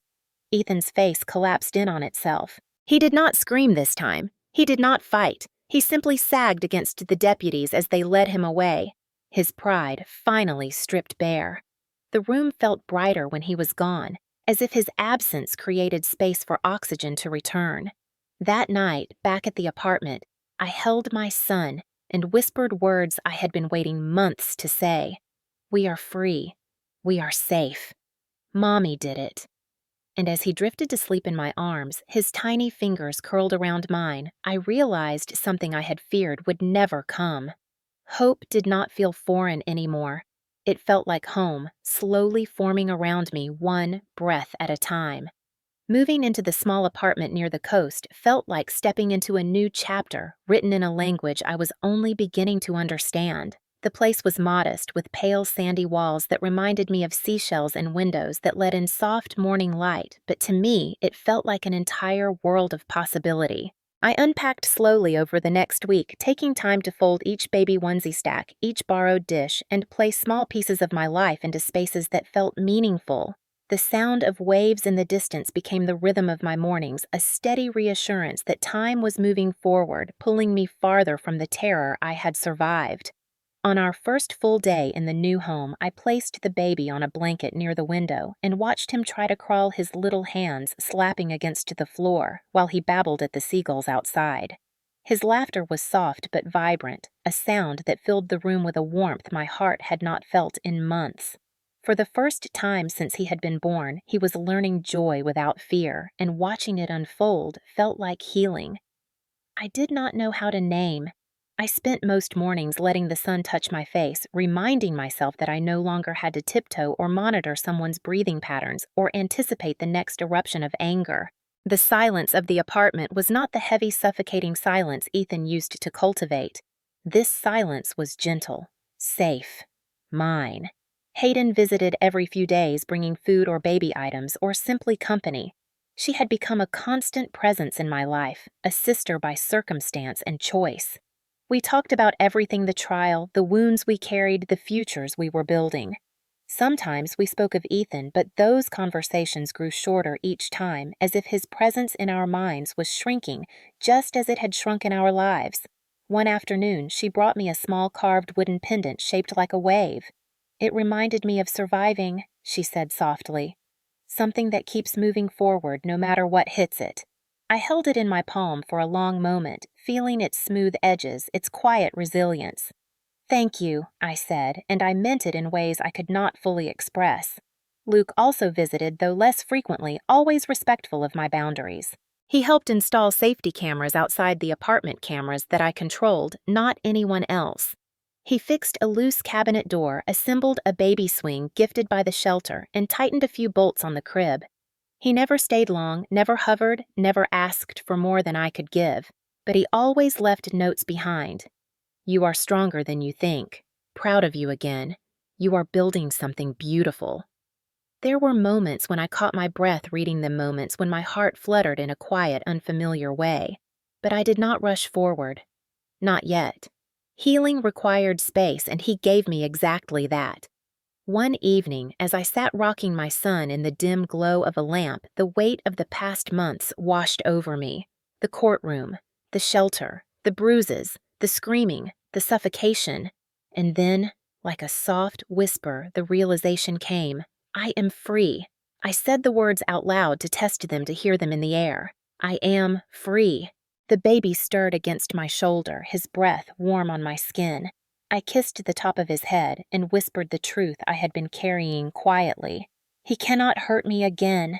Ethan's face collapsed in on itself. He did not scream this time. He did not fight. He simply sagged against the deputies as they led him away. His pride finally stripped bare. The room felt brighter when he was gone, as if his absence created space for oxygen to return. That night, back at the apartment, I held my son and whispered words I had been waiting months to say. "We are free. We are safe. Mommy did it." And as he drifted to sleep in my arms, his tiny fingers curled around mine, I realized something I had feared would never come. Hope did not feel foreign anymore. It felt like home, slowly forming around me one breath at a time. Moving into the small apartment near the coast felt like stepping into a new chapter written in a language I was only beginning to understand. The place was modest, with pale sandy walls that reminded me of seashells and windows that let in soft morning light, but to me, it felt like an entire world of possibility. I unpacked slowly over the next week, taking time to fold each baby onesie stack, each borrowed dish, and place small pieces of my life into spaces that felt meaningful. The sound of waves in the distance became the rhythm of my mornings, a steady reassurance that time was moving forward, pulling me farther from the terror I had survived. On our first full day in the new home, I placed the baby on a blanket near the window and watched him try to crawl, his little hands slapping against the floor while he babbled at the seagulls outside. His laughter was soft but vibrant, a sound that filled the room with a warmth my heart had not felt in months. For the first time since he had been born, he was learning joy without fear, and watching it unfold felt like healing. I did not know how to name. I spent most mornings letting the sun touch my face, reminding myself that I no longer had to tiptoe or monitor someone's breathing patterns or anticipate the next eruption of anger. The silence of the apartment was not the heavy, suffocating silence Ethan used to cultivate. This silence was gentle, safe, mine. Hayden visited every few days, bringing food or baby items or simply company. She had become a constant presence in my life, a sister by circumstance and choice. We talked about everything: the trial, the wounds we carried, the futures we were building. Sometimes we spoke of Ethan, but those conversations grew shorter each time, as if his presence in our minds was shrinking, just as it had shrunk in our lives. One afternoon, she brought me a small carved wooden pendant shaped like a wave. "It reminded me of surviving," she said softly. "Something that keeps moving forward no matter what hits it." I held it in my palm for a long moment, feeling its smooth edges, its quiet resilience. "Thank you," I said, and I meant it in ways I could not fully express. Luke also visited, though less frequently, always respectful of my boundaries. He helped install safety cameras outside the apartment cameras that I controlled, not anyone else. He fixed a loose cabinet door, assembled a baby swing gifted by the shelter, and tightened a few bolts on the crib. He never stayed long, never hovered, never asked for more than I could give, but he always left notes behind. "You are stronger than you think. Proud of you again. You are building something beautiful." There were moments when I caught my breath reading them, moments when my heart fluttered in a quiet, unfamiliar way. But I did not rush forward. Not yet. Healing required space, and he gave me exactly that. One evening, as I sat rocking my son in the dim glow of a lamp, the weight of the past months washed over me. The courtroom, the shelter, the bruises, the screaming, the suffocation. And then, like a soft whisper, the realization came: I am free. I said the words out loud to test them, to hear them in the air. I am free. The baby stirred against my shoulder, his breath warm on my skin. I kissed the top of his head and whispered the truth I had been carrying quietly. "He cannot hurt me again."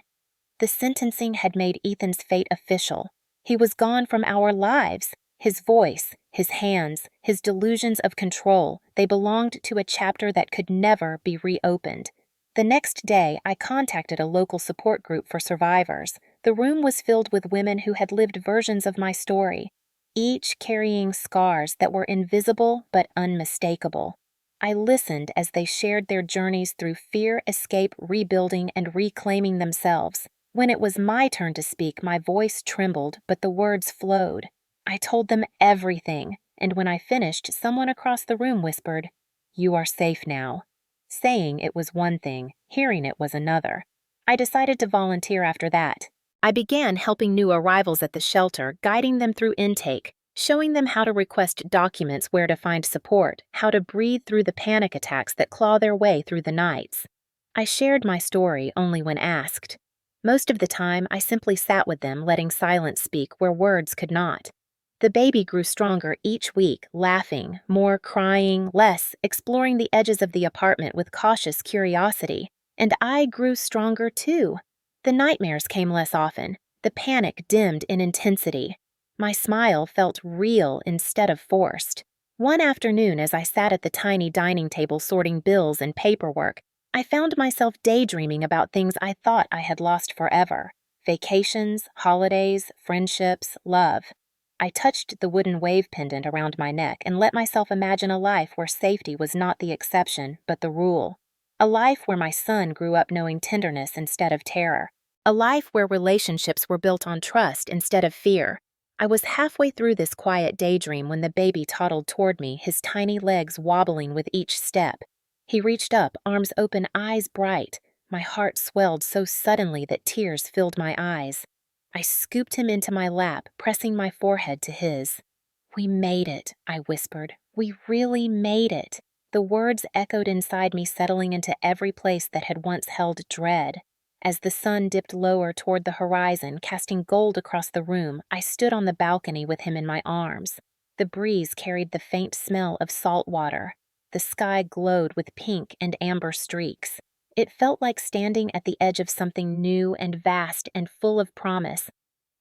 The sentencing had made Ethan's fate official. He was gone from our lives. His voice, his hands, his delusions of control, they belonged to a chapter that could never be reopened. The next day, I contacted a local support group for survivors. The room was filled with women who had lived versions of my story, each carrying scars that were invisible but unmistakable. I listened as they shared their journeys through fear, escape, rebuilding, and reclaiming themselves. When it was my turn to speak, my voice trembled, but the words flowed. I told them everything, and when I finished, someone across the room whispered, "You are safe now." Saying it was one thing, hearing it was another. I decided to volunteer after that. I began helping new arrivals at the shelter, guiding them through intake, showing them how to request documents, where to find support, how to breathe through the panic attacks that claw their way through the nights. I shared my story only when asked. Most of the time, I simply sat with them, letting silence speak where words could not. The baby grew stronger each week, laughing, more crying, less, exploring the edges of the apartment with cautious curiosity. And I grew stronger too. The nightmares came less often. The panic dimmed in intensity. My smile felt real instead of forced. One afternoon, as I sat at the tiny dining table sorting bills and paperwork, I found myself daydreaming about things I thought I had lost forever: vacations, holidays, friendships, love. I touched the wooden wave pendant around my neck and let myself imagine a life where safety was not the exception, but the rule. A life where my son grew up knowing tenderness instead of terror. A life where relationships were built on trust instead of fear. I was halfway through this quiet daydream when the baby toddled toward me, his tiny legs wobbling with each step. He reached up, arms open, eyes bright. My heart swelled so suddenly that tears filled my eyes. I scooped him into my lap, pressing my forehead to his. "We made it," I whispered. "We really made it." The words echoed inside me, settling into every place that had once held dread. As the sun dipped lower toward the horizon, casting gold across the room, I stood on the balcony with him in my arms. The breeze carried the faint smell of salt water. The sky glowed with pink and amber streaks. It felt like standing at the edge of something new and vast and full of promise.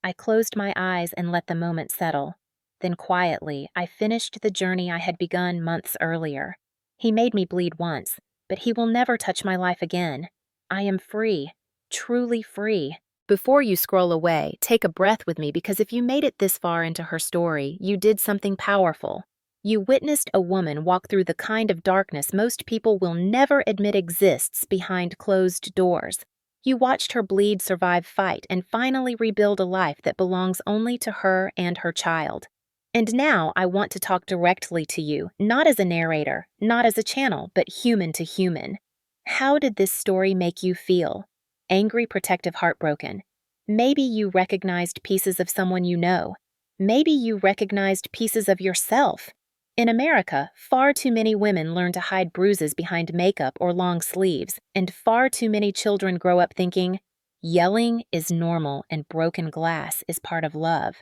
I closed my eyes and let the moment settle. Then quietly, I finished the journey I had begun months earlier. He made me bleed once, but he will never touch my life again. I am free, truly free. Before you scroll away, take a breath with me, because if you made it this far into her story, you did something powerful. You witnessed a woman walk through the kind of darkness most people will never admit exists behind closed doors. You watched her bleed, survive, fight, and finally rebuild a life that belongs only to her and her child. And now I want to talk directly to you, not as a narrator, not as a channel, but human to human. How did this story make you feel? Angry, protective, heartbroken. Maybe you recognized pieces of someone you know. Maybe you recognized pieces of yourself. In America, far too many women learn to hide bruises behind makeup or long sleeves, and far too many children grow up thinking, yelling is normal and broken glass is part of love.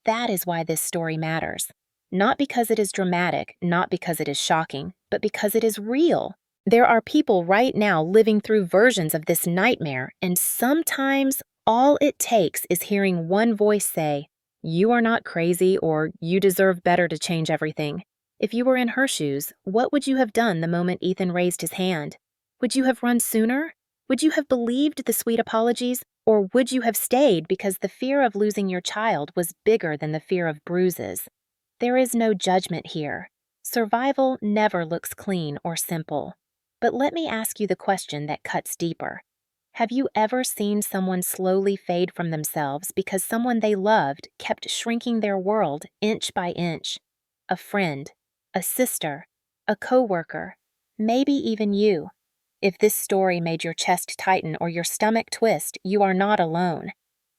That is why this story matters. Not because it is dramatic, not because it is shocking, but because it is real. There are people right now living through versions of this nightmare, and sometimes all it takes is hearing one voice say, "You are not crazy," or "You deserve better," to change everything. If you were in her shoes, what would you have done the moment Ethan raised his hand? Would you have run sooner? Would you have believed the sweet apologies? Or would you have stayed because the fear of losing your child was bigger than the fear of bruises? There is no judgment here. Survival never looks clean or simple. But let me ask you the question that cuts deeper. Have you ever seen someone slowly fade from themselves because someone they loved kept shrinking their world inch by inch? A friend, a sister, a coworker, maybe even you. If this story made your chest tighten or your stomach twist, you are not alone.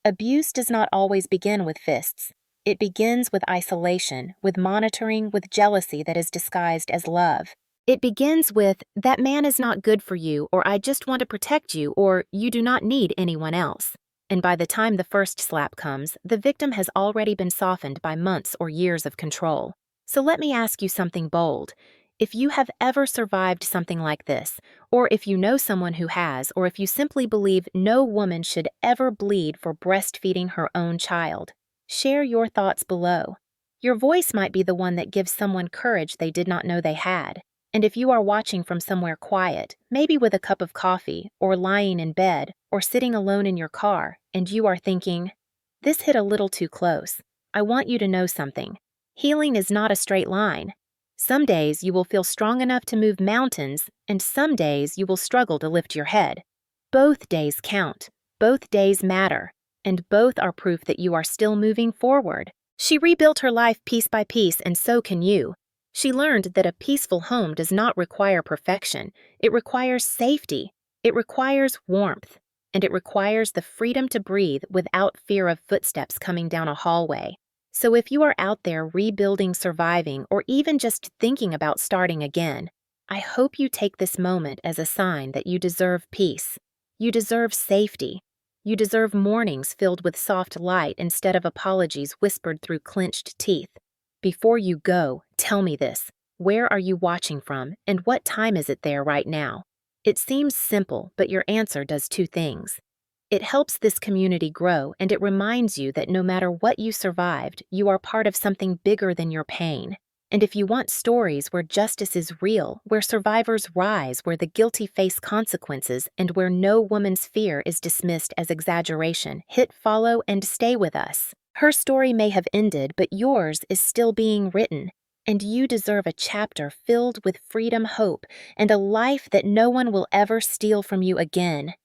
Abuse does not always begin with fists. It begins with isolation, with monitoring, with jealousy that is disguised as love. It begins with, "That man is not good for you," or "I just want to protect you," or "You do not need anyone else." And by the time the first slap comes, the victim has already been softened by months or years of control. So let me ask you something bold. If you have ever survived something like this, or if you know someone who has, or if you simply believe no woman should ever bleed for breastfeeding her own child, share your thoughts below. Your voice might be the one that gives someone courage they did not know they had. And if you are watching from somewhere quiet, maybe with a cup of coffee, or lying in bed, or sitting alone in your car, and you are thinking, "This hit a little too close," I want you to know something. Healing is not a straight line. Some days you will feel strong enough to move mountains, and some days you will struggle to lift your head. Both days count, both days matter, and both are proof that you are still moving forward. She rebuilt her life piece by piece, and so can you. She learned that a peaceful home does not require perfection. It requires safety. It requires warmth. And it requires the freedom to breathe without fear of footsteps coming down a hallway. So if you are out there rebuilding, surviving, or even just thinking about starting again, I hope you take this moment as a sign that you deserve peace. You deserve safety. You deserve mornings filled with soft light instead of apologies whispered through clenched teeth. Before you go, tell me this. Where are you watching from, and what time is it there right now? It seems simple, but your answer does two things. It helps this community grow, and it reminds you that no matter what you survived, you are part of something bigger than your pain. And if you want stories where justice is real, where survivors rise, where the guilty face consequences, and where no woman's fear is dismissed as exaggeration, hit follow and stay with us. Her story may have ended, but yours is still being written, and you deserve a chapter filled with freedom, hope, and a life that no one will ever steal from you again.